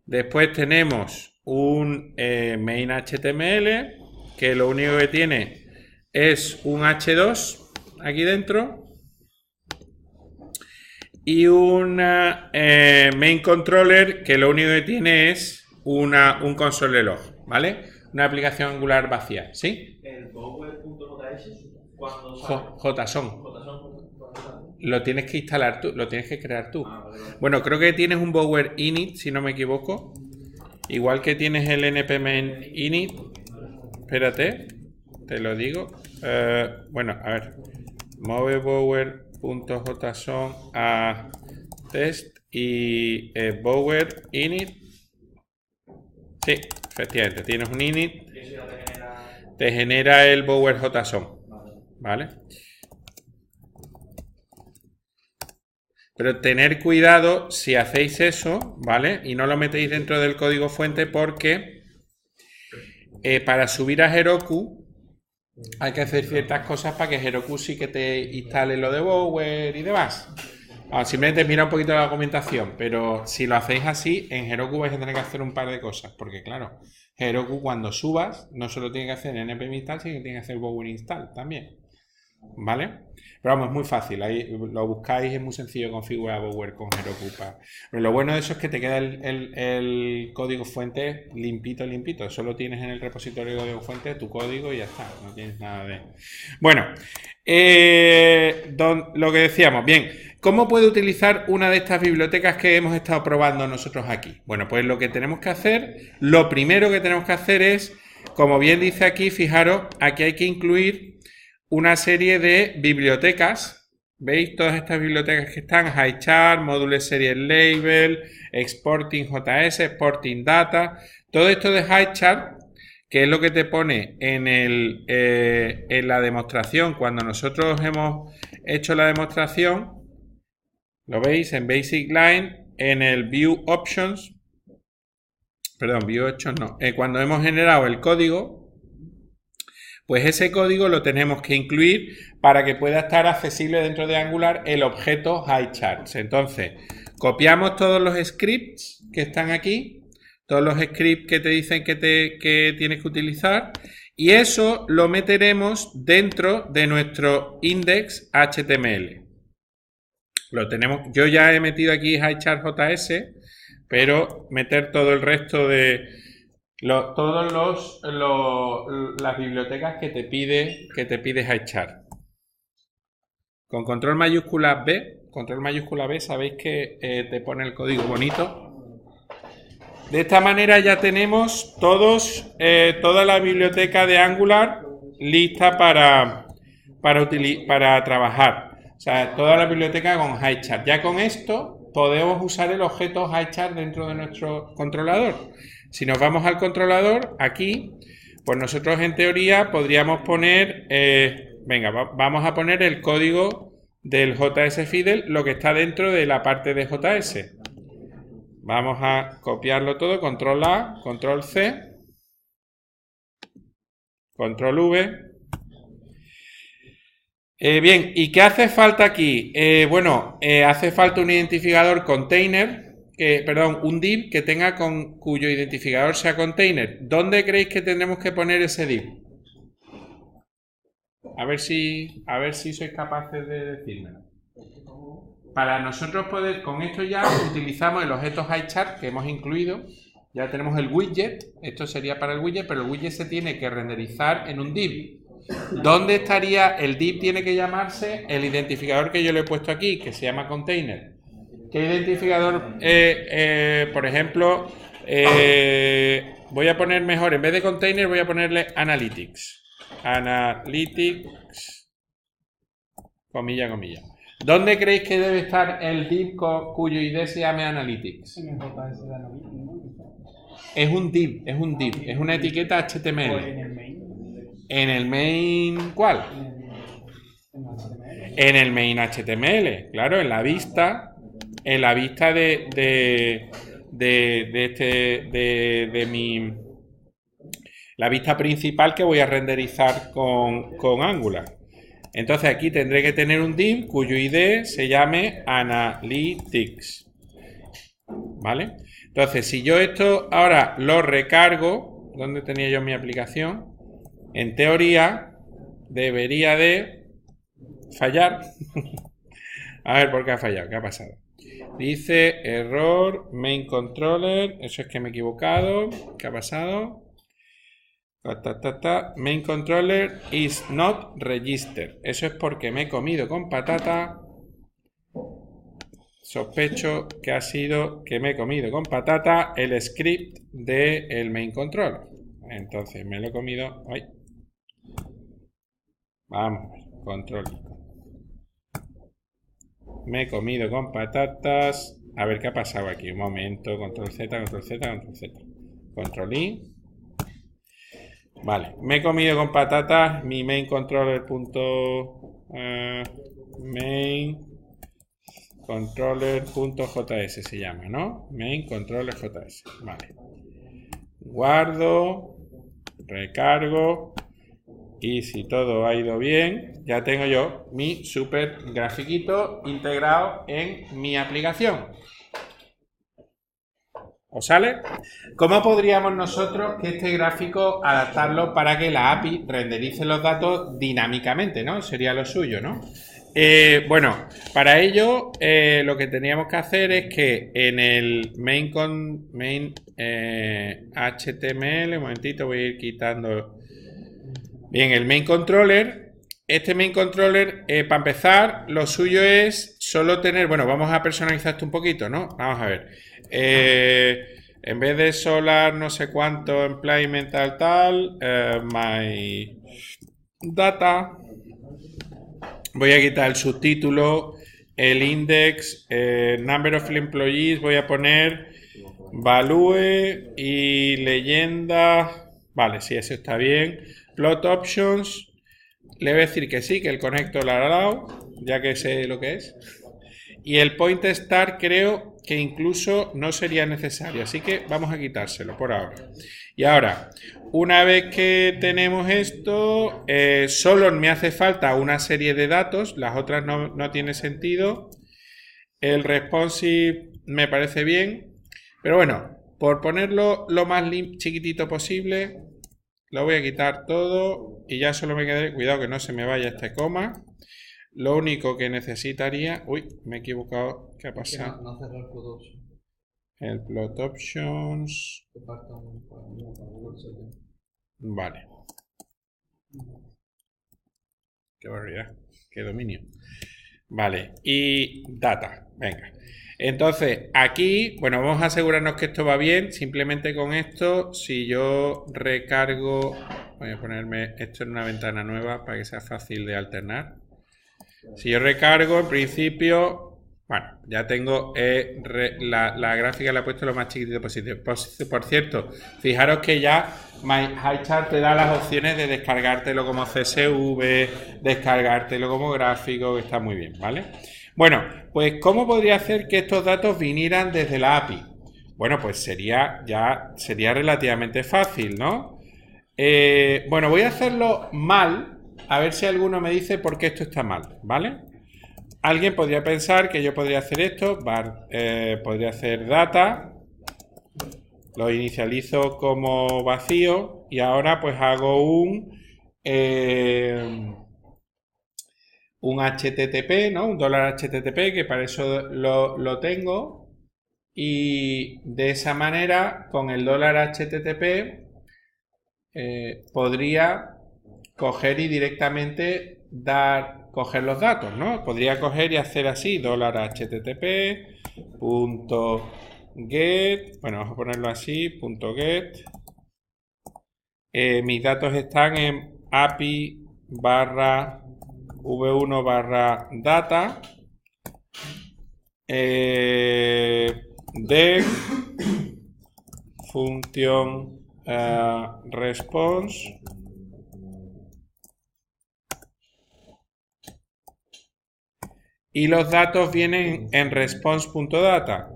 Después tenemos un main HTML, que lo único que tiene es un H2 aquí dentro y una main controller que lo único que tiene es un console log, ¿vale? Una aplicación Angular vacía, ¿sí? El bower.js cuando JSON. Lo tienes que instalar tú, lo tienes que crear tú. Bueno, creo que tienes un bower init, si no me equivoco. Igual que tienes el npm init. Espérate, te lo digo. Bueno, a ver. Move bower.json a test y bower init. Sí, efectivamente, tienes un init. Te genera el bower JSON. ¿Vale? Pero tener cuidado si hacéis eso, ¿vale? Y no lo metéis dentro del código fuente porque para subir a Heroku hay que hacer ciertas cosas para que Heroku sí que te instale lo de Bower y demás. Simplemente mira un poquito la documentación, pero si lo hacéis así, en Heroku vais a tener que hacer un par de cosas, porque claro, Heroku cuando subas no solo tiene que hacer npm install, sino que tiene que hacer Bower install también, ¿vale? Pero vamos, es muy fácil, ahí lo buscáis, es muy sencillo configurar Bower con Heroku. Pero lo bueno de eso es que te queda el código fuente limpito, limpito. Solo tienes en el repositorio de código fuente tu código y ya está, no tienes nada de... Bueno, lo que decíamos, bien, ¿cómo puede utilizar una de estas bibliotecas que hemos estado probando nosotros aquí? Bueno, pues lo que tenemos que hacer, lo primero que tenemos que hacer es, como bien dice aquí, fijaros, aquí hay que incluir una serie de bibliotecas. ¿Veis? Todas estas bibliotecas que están, HighChart, Modules Serial Label, Exporting JS, Exporting Data, todo esto de HighChart, que es lo que te pone en la demostración. Cuando nosotros hemos hecho la demostración, lo veis en Basic Line, en el View Options, perdón, View Options no, cuando hemos generado el código, pues ese código lo tenemos que incluir para que pueda estar accesible dentro de Angular el objeto HighCharts. Entonces, copiamos todos los scripts que están aquí, todos los scripts que te dicen que tienes que utilizar, y eso lo meteremos dentro de nuestro index HTML. Lo tenemos, yo ya he metido aquí HighChartJS, pero meter todo el resto de... todas las bibliotecas que te pide HighChart. Con control mayúscula B, sabéis que te pone el código bonito. De esta manera ya tenemos toda la biblioteca de Angular lista para trabajar. O sea, toda la biblioteca con HighChart. Ya con esto podemos usar el objeto HighChart dentro de nuestro controlador. Si nos vamos al controlador, aquí, pues nosotros en teoría podríamos poner, vamos a poner el código del JS Fidel, lo que está dentro de la parte de JS. Vamos a copiarlo todo, control A, control C, control V. Bien, ¿y qué hace falta aquí? Hace falta un identificador container, un div que tenga cuyo identificador sea container. ¿Dónde creéis que tendremos que poner ese div? A ver si sois capaces de decírmelo. Para nosotros poder, con esto ya utilizamos el objeto HighChart que hemos incluido. Ya tenemos el widget, esto sería para el widget, pero el widget se tiene que renderizar en un div. ¿Dónde estaría? El div tiene que llamarse el identificador que yo le he puesto aquí, que se llama container. ¿Qué identificador? Por ejemplo, voy a poner mejor, en vez de container voy a ponerle analytics. Analytics, comilla, comilla. ¿Dónde creéis que debe estar el div cuyo ID se llame analytics? Es un div, es una etiqueta HTML. ¿En el main cuál? En el main HTML, claro, en la vista la vista principal que voy a renderizar con Angular. Entonces aquí tendré que tener un div cuyo ID se llame Analytics. ¿Vale? Entonces, si yo esto ahora lo recargo, ¿dónde tenía yo mi aplicación? En teoría debería de fallar. A ver por qué ha fallado, qué ha pasado. Dice error main controller, eso es que me he equivocado. ¿Qué ha pasado? Main controller is not registered. Eso es porque me he comido con patata. Sospecho que ha sido que me he comido con patata el script del main controller. Entonces me lo he comido. Ay. Vamos, control. Me he comido con patatas. A ver qué ha pasado aquí. Un momento. Control Z, control Z, control Z. Control I. Vale, me he comido con patatas mi main controller main controller.js se llama, ¿no? Main controller.js. Vale. Guardo, recargo y si todo ha ido bien, ya tengo yo mi super grafiquito integrado en mi aplicación. ¿Os sale? ¿Cómo podríamos nosotros que este gráfico adaptarlo para que la API renderice los datos dinámicamente, ¿no? Sería lo suyo, ¿no? Bueno, para ello lo que teníamos que hacer es que en el main HTML, un momentito, voy a ir quitando bien el main controller. Este main controller, para empezar, lo suyo es solo tener, bueno, vamos a personalizar esto un poquito, ¿no? Vamos a ver. En vez de solar no sé cuánto employment tal, my data, voy a quitar el subtítulo, el index, number of employees, voy a poner value y leyenda, vale, sí, eso está bien, plot options, le voy a decir que sí, que el connector lo ha dado, ya que sé lo que es. Y el point start creo que incluso no sería necesario, así que vamos a quitárselo por ahora. Y ahora, una vez que tenemos esto, solo me hace falta una serie de datos, las otras no tiene sentido. El responsive me parece bien, pero bueno, por ponerlo lo más chiquitito posible, lo voy a quitar todo y ya solo me quedaré, cuidado que no se me vaya este coma. Lo único que necesitaría... Uy, me he equivocado. ¿Qué ha pasado? No cerrar el plot option. El plot options... Vale. Qué barbaridad. Qué dominio. Vale. Y data. Venga. Entonces, aquí, bueno, vamos a asegurarnos que esto va bien. Simplemente con esto, si yo recargo... Voy a ponerme esto en una ventana nueva para que sea fácil de alternar. Si yo recargo, en principio, bueno, ya tengo la gráfica, la he puesto lo más chiquitito posible. Por cierto, fijaros que ya MyHighChart te da las opciones de descargártelo como CSV, descargártelo como gráfico, que está muy bien, ¿vale? Bueno, pues ¿cómo podría hacer que estos datos vinieran desde la API? Bueno, pues sería relativamente fácil, ¿no? Bueno, voy a hacerlo mal. A ver si alguno me dice por qué esto está mal, ¿vale? Alguien podría pensar que yo podría hacer esto, podría hacer data, lo inicializo como vacío y ahora pues hago un HTTP, ¿no? Un $HTTP, que para eso lo tengo, y de esa manera con el $HTTP podría coger y directamente coger los datos, ¿no? Podría coger y hacer así, $HTTP, .get, bueno, vamos a ponerlo así, .get. Mis datos están en API /v1/data de función response. Y los datos vienen en response.data.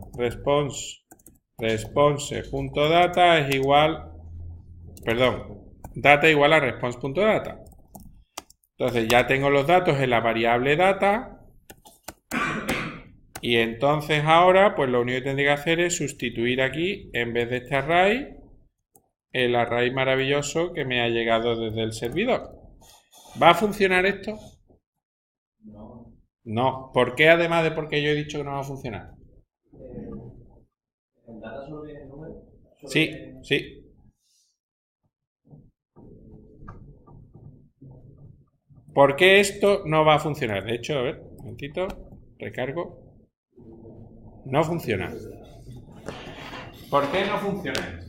Response.data es igual, perdón, data igual a response.data. Entonces ya tengo los datos en la variable data. Y entonces ahora, pues lo único que tendría que hacer es sustituir aquí, en vez de este array, el array maravilloso que me ha llegado desde el servidor. ¿Va a funcionar esto? No. No. ¿Por qué, además de porque yo he dicho que no va a funcionar? ¿El data solo viene el número? Sí, sí. ¿Por qué esto no va a funcionar? De hecho, a ver, un momentito, recargo. No funciona. ¿Por qué no funciona?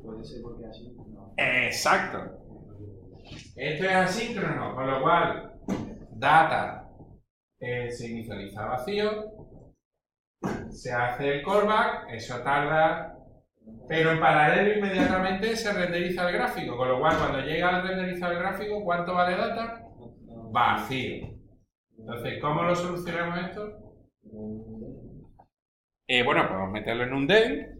Puede ser porque así. No. Exacto. Esto es asíncrono, con lo cual data se inicializa vacío, se hace el callback, eso tarda, pero en paralelo inmediatamente se renderiza el gráfico, con lo cual cuando llega al renderizar el gráfico, ¿cuánto vale data? Vacío. Entonces, ¿cómo lo solucionamos esto? Bueno, podemos meterlo en un den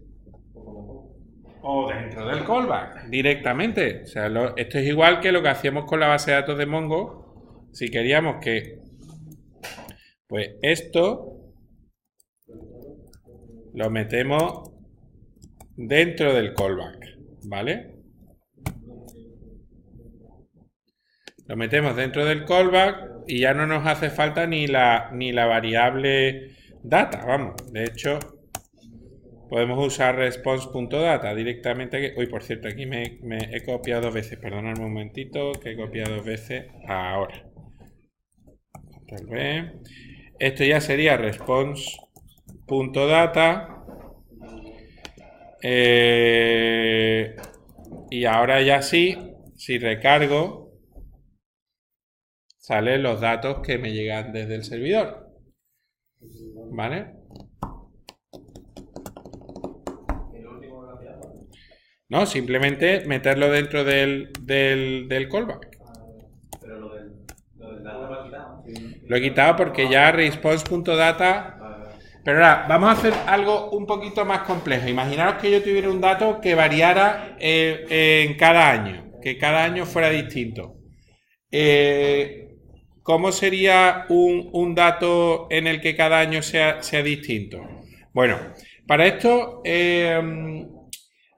o dentro del callback directamente. O sea, esto es igual que lo que hacíamos con la base de datos de Mongo. Si queríamos que, pues esto lo metemos dentro del callback, ¿vale? Lo metemos dentro del callback y ya no nos hace falta ni la variable data, vamos. De hecho, podemos usar response.data directamente aquí. Uy, por cierto, aquí me he copiado dos veces. Perdonad un momentito, que he copiado dos veces ahora. Tal vez. Esto ya sería response.data. Y ahora ya sí, si recargo, salen los datos que me llegan desde el servidor. ¿Vale? No, simplemente meterlo dentro del callback. Pero lo del data lo he quitado. Lo he quitado porque ya response.data... Pero ahora, vamos a hacer algo un poquito más complejo. Imaginaos que yo tuviera un dato que variara en cada año, que cada año fuera distinto. ¿Cómo sería un dato en el que cada año sea distinto? Bueno, para esto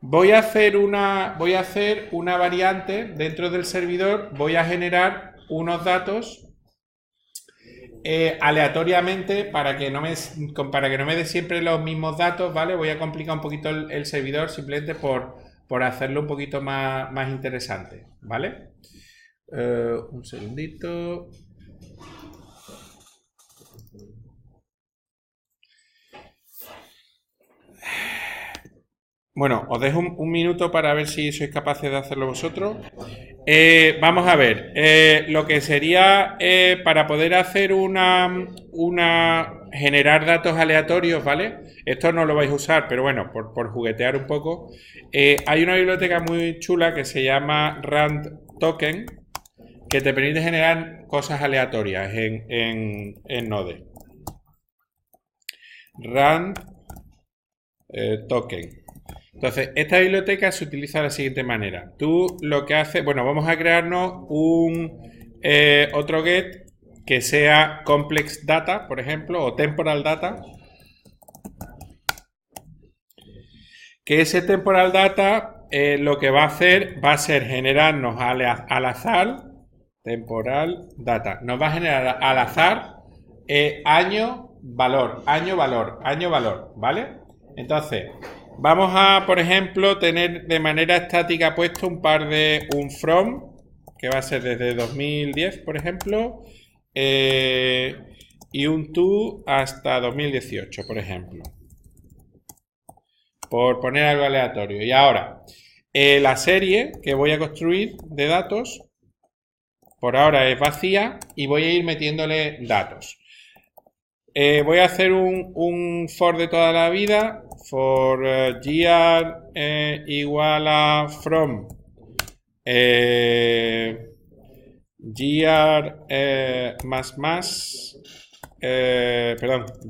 voy a hacer una variante dentro del servidor. Voy a generar unos datos aleatoriamente para que no me dé siempre los mismos datos, ¿vale? Voy a complicar un poquito el servidor simplemente por hacerlo un poquito más interesante, ¿vale? Un segundito. Bueno, os dejo un minuto para ver si sois capaces de hacerlo vosotros. Vamos a ver, lo que sería para poder hacer generar datos aleatorios, ¿vale? Esto no lo vais a usar, pero bueno, por juguetear un poco. Hay una biblioteca muy chula que se llama Rand Token, que te permite generar cosas aleatorias en Node. Rand Token. Entonces, esta biblioteca se utiliza de la siguiente manera. Tú lo que haces, bueno, vamos a crearnos otro get que sea complex data, por ejemplo, o temporal data. Que ese temporal data lo que va a hacer va a ser generarnos al azar, temporal data, nos va a generar al azar año, valor, año, valor, año, valor, ¿vale? Entonces, vamos a, por ejemplo, tener de manera estática puesto un from, que va a ser desde 2010, por ejemplo, y un to hasta 2018, por ejemplo. Por poner algo aleatorio. Y ahora, la serie que voy a construir de datos, por ahora es vacía y voy a ir metiéndole datos. Voy a hacer un for de toda la vida. For gr igual a from gr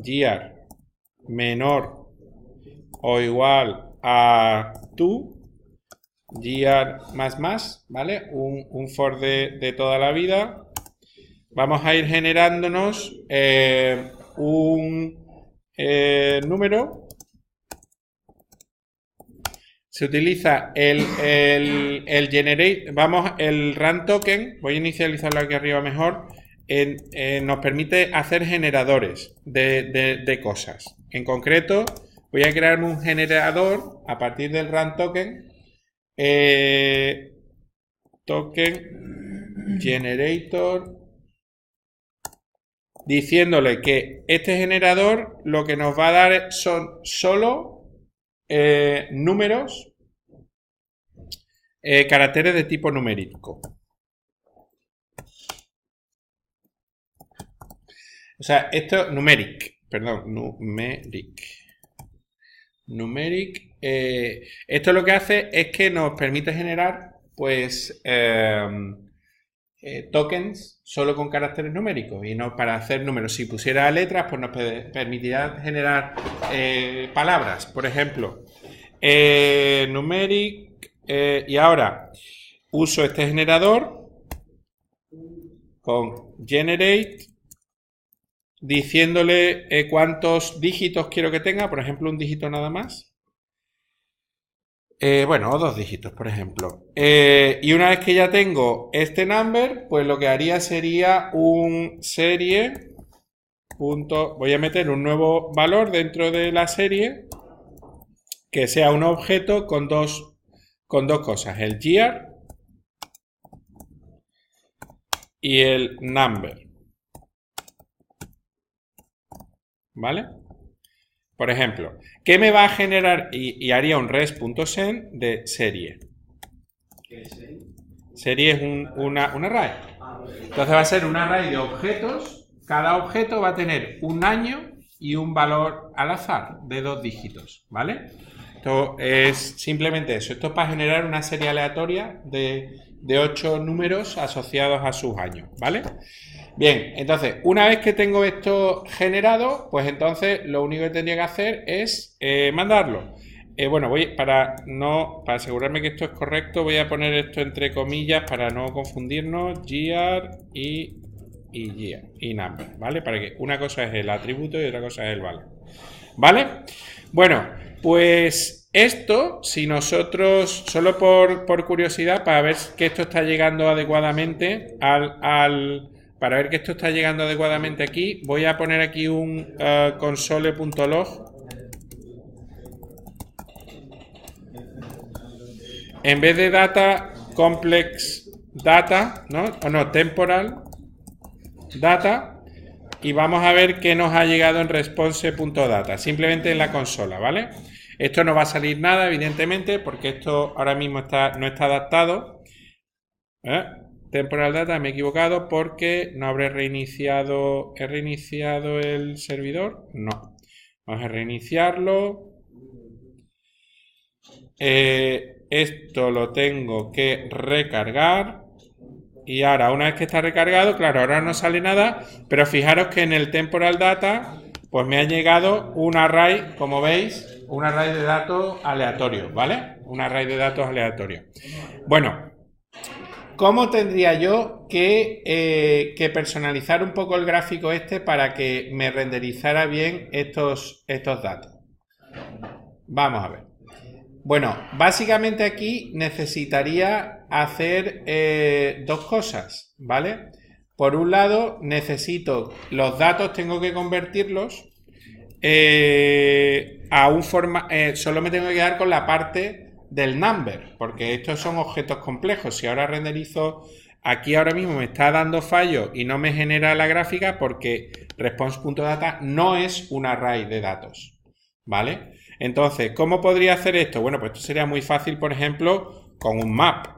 gr menor o igual a to gr ¿vale? Un for de toda la vida. Vamos a ir generándonos un número. Se utiliza el generate, el run token, voy a inicializarlo aquí arriba mejor, nos permite hacer generadores de cosas. En concreto, voy a crearme un generador a partir del run token, token generator, diciéndole que este generador lo que nos va a dar son solo números, caracteres de tipo numérico. O sea, esto, numeric. Esto lo que hace es que nos permite generar, pues, tokens solo con caracteres numéricos y no para hacer números. Si pusiera letras, pues nos permitiría generar palabras, por ejemplo. Numeric, y ahora uso este generador con generate, diciéndole cuántos dígitos quiero que tenga, por ejemplo, un dígito nada más. Bueno, o 2 dígitos, por ejemplo. Y una vez que ya tengo este number, pues lo que haría sería un serie. Voy a meter un nuevo valor dentro de la serie que sea un objeto con dos cosas, el year y el number. ¿Vale? Por ejemplo, ¿qué me va a generar? Y haría un res.send de serie. ¿Qué es serie? Serie es un array. Entonces va a ser un array de objetos. Cada objeto va a tener un año y un valor al azar de 2 dígitos. ¿Vale? Esto es simplemente eso. Esto es para generar una serie aleatoria de 8 números asociados a sus años. ¿Vale? Bien, entonces, una vez que tengo esto generado, pues entonces lo único que tendría que hacer es mandarlo. Bueno, para asegurarme que esto es correcto, voy a poner esto entre comillas para no confundirnos, year y year y number, ¿vale? Para que una cosa es el atributo y otra cosa es el valor, ¿vale? Bueno, pues esto, si nosotros, solo por curiosidad, para ver que esto está llegando adecuadamente para ver que esto está llegando adecuadamente aquí, voy a poner aquí un console.log. En vez de data, complex data, ¿no? O no, temporal data. Y vamos a ver qué nos ha llegado en response.data, simplemente en la consola, ¿vale? Esto no va a salir nada, evidentemente, porque esto ahora mismo no está adaptado. Temporal data, me he equivocado porque no habré reiniciado. ¿He reiniciado el servidor? No. Vamos a reiniciarlo. Esto lo tengo que recargar. Y ahora, una vez que está recargado, claro, ahora no sale nada, pero fijaros que en el temporal data, pues me ha llegado un array, como veis, un array de datos aleatorios, ¿vale? Un array de datos aleatorios. Bueno, ¿cómo tendría yo que personalizar un poco el gráfico este para que me renderizara bien estos datos? Vamos a ver. Bueno, básicamente aquí necesitaría hacer 2 cosas, ¿vale? Por un lado, necesito los datos, tengo que convertirlos a un formato, solo me tengo que quedar con la parte del number, porque estos son objetos complejos. Si ahora renderizo, aquí ahora mismo me está dando fallo y no me genera la gráfica porque response.data no es un array de datos, ¿vale? Entonces, ¿cómo podría hacer esto? Bueno, pues esto sería muy fácil, por ejemplo, con un map.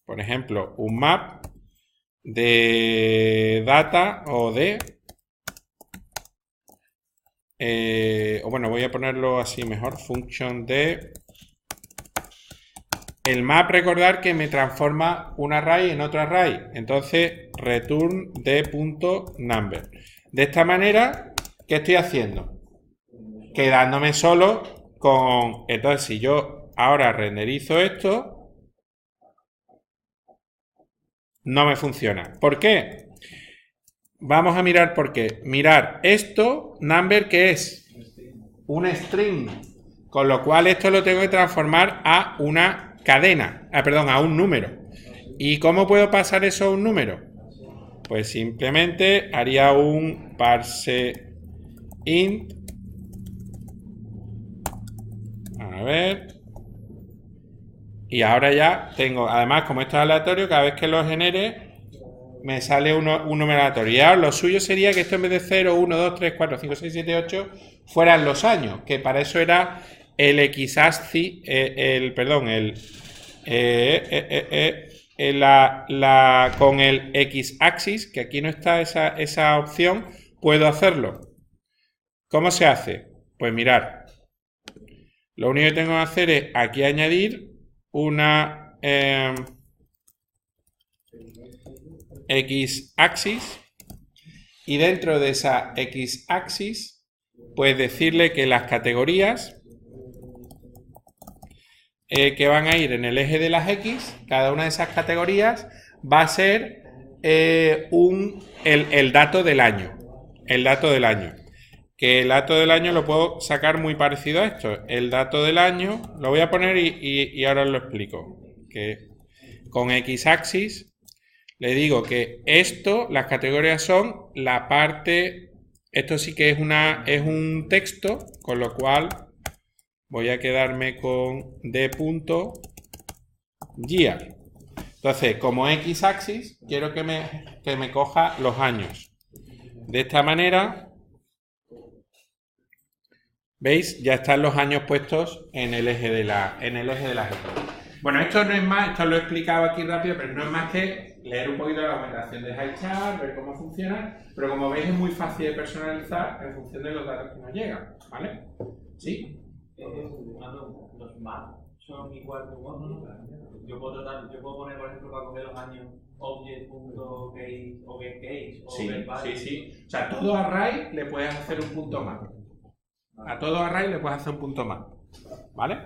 Por ejemplo, un map de data o de... o bueno, voy a ponerlo así mejor. Function de... El map, recordar que me transforma un array en otro array. Entonces, return de.number. De esta manera, ¿qué estoy haciendo? Quedándome solo con... Entonces, si yo ahora renderizo esto, no me funciona. ¿Por qué? Vamos a mirar por qué. Mirar esto, number, ¿qué es? Un string. Con lo cual esto lo tengo que transformar a una cadena. Perdón, a un número. ¿Y cómo puedo pasar eso a un número? Pues simplemente haría un parse int. A ver. Y ahora ya tengo, además, como esto es aleatorio, cada vez que lo genere, me sale un número aleatorio. Y ahora lo suyo sería que esto en vez de 0, 1, 2, 3, 4, 5, 6, 7, 8, fueran los años, que para eso era el xAxis, con el xAxis, que aquí no está esa opción, puedo hacerlo. ¿Cómo se hace? Pues mirar. Lo único que tengo que hacer es aquí añadir una x-axis y dentro de esa x-axis pues decirle que las categorías que van a ir en el eje de las x, cada una de esas categorías va a ser el dato del año. El dato del año. Que el dato del año lo puedo sacar muy parecido a esto. El dato del año, lo voy a poner y ahora os lo explico. Que con x-axis le digo que esto, las categorías son la parte, esto sí que es un texto, con lo cual voy a quedarme con d.year. Entonces, como x-axis, quiero que me coja los años. De esta manera, ¿veis? Ya están los años puestos en el eje de las X. Bueno, esto no es más, esto lo he explicado aquí rápido, pero no es más que leer un poquito la documentación de HighChart, ver cómo funciona, pero como veis es muy fácil de personalizar en función de los datos que nos llegan, ¿vale? ¿Sí? Los maps son igual que vos. Yo puedo poner, por ejemplo, para coger los años object.case o getCase o getValue. Sí. O sea, todo array le puedes hacer un punto más. A todo array le puedes hacer un punto más. ¿Vale?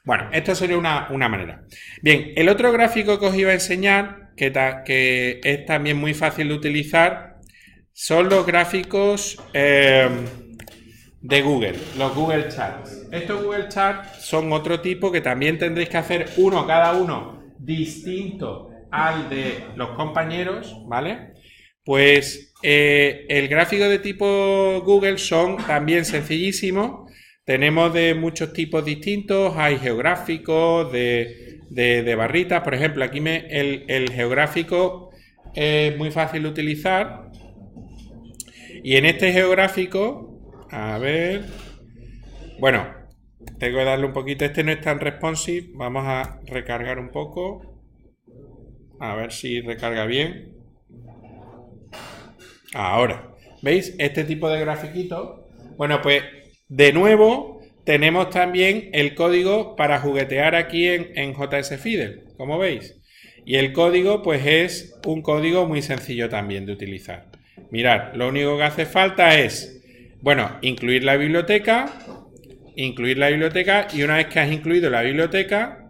Bueno, esto sería una manera. Bien, el otro gráfico que os iba a enseñar, que es también muy fácil de utilizar, son los gráficos de Google, los Google Charts. Estos Google Charts son otro tipo que también tendréis que hacer cada uno distinto al de los compañeros, ¿vale? Pues el gráfico de tipo Google son también sencillísimos. Tenemos de muchos tipos distintos, hay geográficos, de barritas. Por ejemplo, aquí el geográfico es muy fácil de utilizar. Y en este geográfico, a ver, bueno, tengo que darle un poquito, este no es tan responsive, vamos a recargar un poco, a ver si recarga bien. Ahora, ¿veis? Este tipo de grafiquito, bueno, pues de nuevo tenemos también el código para juguetear aquí en JS Fiddle, como veis. Y el código pues es un código muy sencillo también de utilizar. Mirad, lo único que hace falta es, bueno, incluir la biblioteca y una vez que has incluido la biblioteca,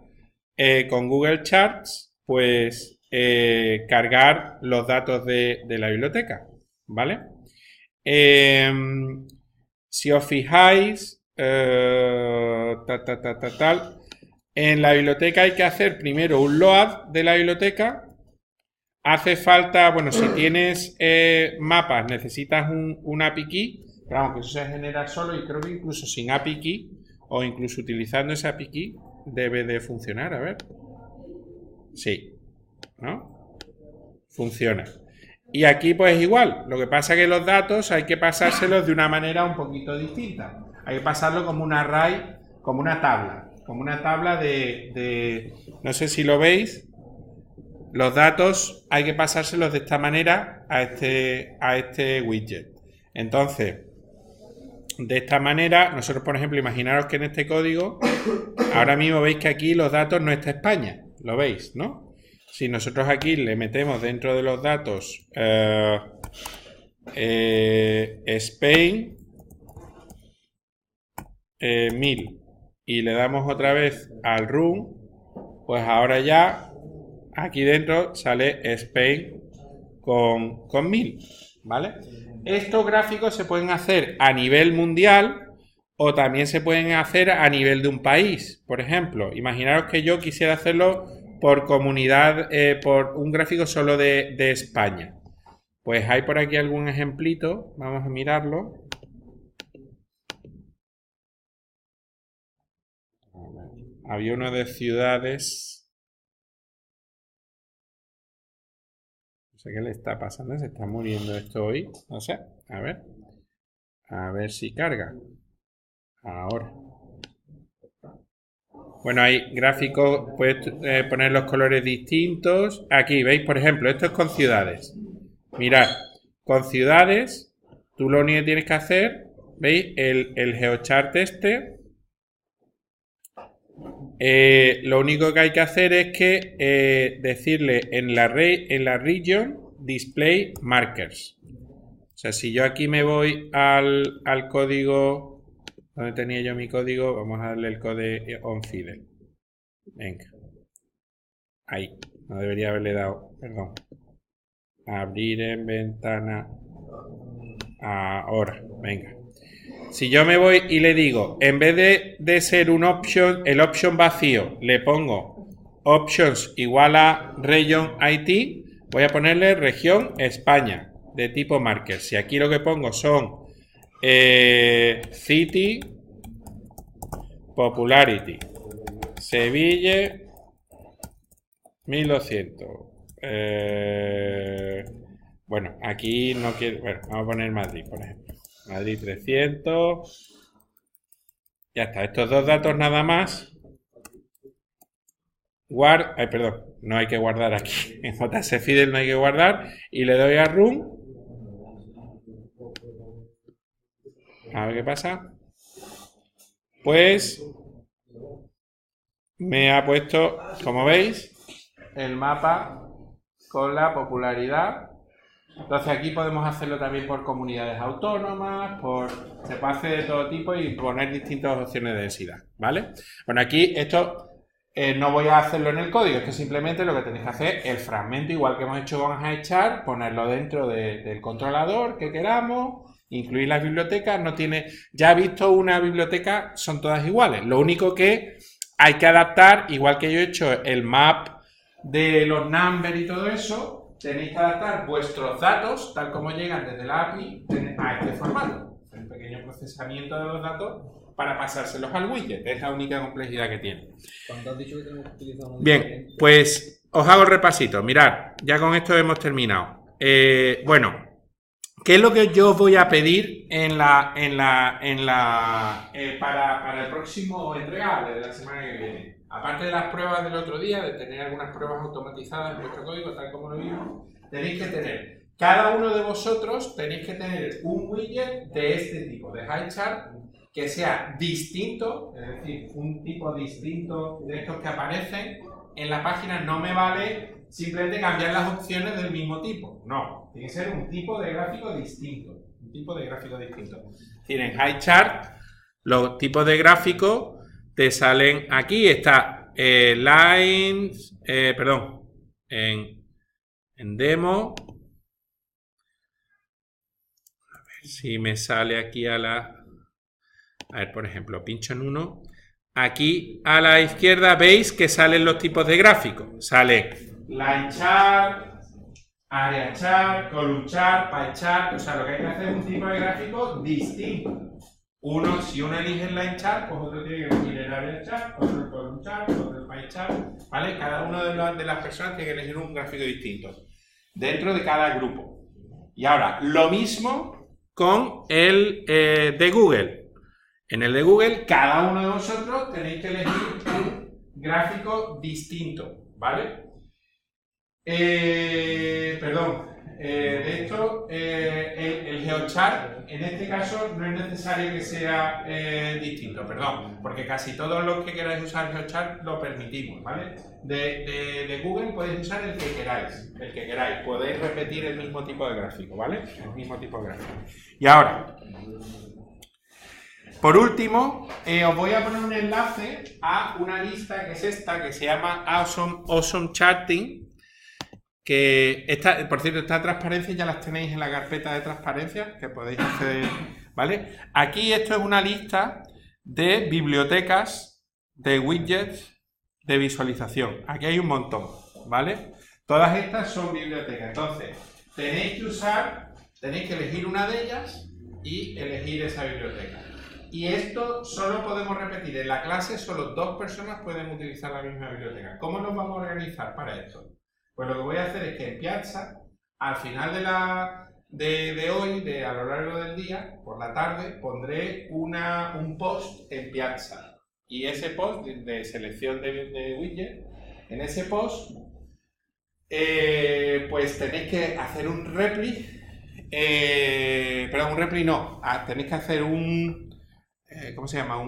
con Google Charts, pues cargar los datos de la biblioteca, ¿vale? Si os fijáis, en la biblioteca hay que hacer primero un load de la biblioteca. Hace falta, bueno, si tienes mapas, necesitas un API key, pero vamos, que eso se genera solo y creo que incluso sin API key o incluso utilizando ese API key debe de funcionar, a ver. Sí, ¿no? Funciona. Y aquí pues igual, lo que pasa es que los datos hay que pasárselos de una manera un poquito distinta. Hay que pasarlo como un array, como una tabla de no sé si lo veis, los datos hay que pasárselos de esta manera a este widget. Entonces, de esta manera, nosotros por ejemplo, imaginaros que en este código, ahora mismo veis que aquí los datos no está España, lo veis, ¿no? Si nosotros aquí le metemos dentro de los datos Spain 1000 y le damos otra vez al run, pues ahora ya aquí dentro sale Spain con 1000, ¿vale? Estos gráficos se pueden hacer a nivel mundial o también se pueden hacer a nivel de un país. Por ejemplo, imaginaros que yo quisiera hacerlo por comunidad, por un gráfico solo de España. Pues hay por aquí algún ejemplito, vamos a mirarlo. Había uno de ciudades. No sé qué le está pasando, se está muriendo esto hoy. No sé, a ver si carga. Ahora. Bueno, hay gráficos, puedes poner los colores distintos. Aquí, ¿veis? Por ejemplo, esto es con ciudades. Mirad, con ciudades, tú lo único que tienes que hacer, ¿veis? El GeoChart este. Lo único que hay que hacer es que decirle en la region, display markers. O sea, si yo aquí me voy al código, donde tenía yo mi código, vamos a darle el código onFidel. Venga. Ahí. No debería haberle dado, perdón. Abrir en ventana. Ahora, venga. Si yo me voy y le digo, en vez de ser un option, el option vacío, le pongo options igual a region IT, voy a ponerle región España de tipo marker. Si aquí lo que pongo son city, popularity, Sevilla, 1200. Bueno, aquí no quiero. Bueno, vamos a poner Madrid, por ejemplo. Madrid 300. Ya está. Estos dos datos nada más. Perdón. No hay que guardar aquí. En JSFidel no hay que guardar. Y le doy a Run. A ver qué pasa. Pues me ha puesto, como veis, el mapa con la popularidad. Entonces aquí podemos hacerlo también por comunidades autónomas, se puede hacer de todo tipo y poner distintas opciones de densidad, ¿vale? Bueno, aquí esto no voy a hacerlo en el código, esto simplemente lo que tenéis que hacer es el fragmento, igual que hemos hecho con highchart, ponerlo dentro del controlador que queramos, incluir las bibliotecas, ya he visto una biblioteca, son todas iguales, lo único que hay que adaptar, igual que yo he hecho el map de los numbers y todo eso, tenéis que adaptar vuestros datos, tal como llegan desde la API, a este formato. Un pequeño procesamiento de los datos para pasárselos al widget. Es la única complejidad que tiene. ¿Cuánto has dicho que tenemos que utilizar? Bien, pues os hago el repasito. Mirad, ya con esto hemos terminado. Bueno, ¿qué es lo que yo os voy a pedir para el próximo entrega de la semana que viene? Aparte de las pruebas del otro día, de tener algunas pruebas automatizadas en vuestro código, tal como lo vimos, tenéis que tener, cada uno de vosotros tenéis que tener un widget de este tipo, de highchart, que sea distinto, es decir, un tipo distinto de estos que aparecen en la página. No me vale simplemente cambiar las opciones del mismo tipo, no, tiene que ser un tipo de gráfico distinto, un tipo de gráfico distinto. Es decir, en highchart, los tipos de gráficos te salen aquí, está lines, en demo. A ver si me sale aquí a ver, por ejemplo, pincho en uno. Aquí a la izquierda veis que salen los tipos de gráficos. Sale line chart, area chart, column chart, pie chart. O sea, lo que hay que hacer es un tipo de gráfico distinto. Si uno elige el line chart, pues otro tiene que elegir el area chart, otro el column chart, otro el pie chart, ¿vale? Cada uno de las personas tiene que elegir un gráfico distinto dentro de cada grupo. Y ahora, lo mismo con el de Google. En el de Google, cada uno de vosotros tenéis que elegir un gráfico distinto, ¿vale? De esto, el GeoChart, en este caso, no es necesario que sea distinto, porque casi todos los que queráis usar GeoChart lo permitimos, ¿vale? De Google podéis usar el que queráis, podéis repetir el mismo tipo de gráfico, ¿vale? El mismo tipo de gráfico. Y ahora, por último, os voy a poner un enlace a una lista que es esta, que se llama Awesome Charting. Que por cierto, esta transparencia ya las tenéis en la carpeta de transparencia, que podéis acceder, ¿vale? Aquí esto es una lista de bibliotecas de widgets de visualización. Aquí hay un montón, ¿vale? Todas estas son bibliotecas. Entonces, tenéis que elegir una de ellas y elegir esa biblioteca. Y esto solo podemos repetir en la clase, solo 2 personas pueden utilizar la misma biblioteca. ¿Cómo nos vamos a organizar para esto? Pues lo que voy a hacer es que en Piazza, al final de hoy, a lo largo del día, por la tarde, pondré un post en Piazza. Y ese post de selección de widget, en ese post, pues tenéis que hacer un repli. Perdón, un repli no. Tenéis que hacer ¿cómo se llama?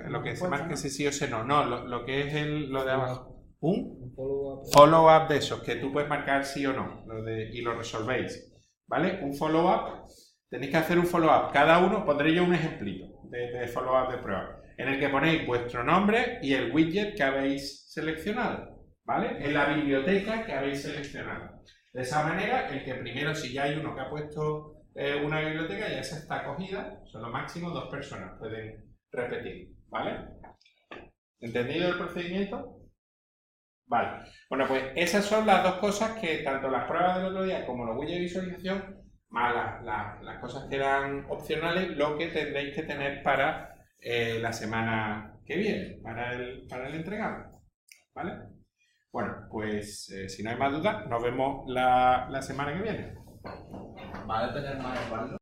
Lo que se marca ese sí o ese no. No, lo que es lo de abajo. un follow-up. follow-up de esos, que tú puedes marcar sí o no, y lo resolvéis, ¿vale? Un follow-up, tenéis que hacer un follow-up, cada uno, pondré yo un ejemplito de follow-up de prueba, en el que ponéis vuestro nombre y el widget que habéis seleccionado, ¿vale? En la biblioteca que habéis seleccionado. De esa manera, el que primero, si ya hay uno que ha puesto una biblioteca, ya esa está acogida, son lo máximo 2 personas, pueden repetir, ¿vale? ¿Entendido el procedimiento? Vale. Bueno, pues esas son las dos cosas que tanto las pruebas del otro día como los widgets de visualización, más las cosas que eran opcionales, lo que tendréis que tener para la semana que viene, para el entregable, ¿vale? Bueno, pues si no hay más dudas, nos vemos la semana que viene. ¿Va a depender más de Osvaldo?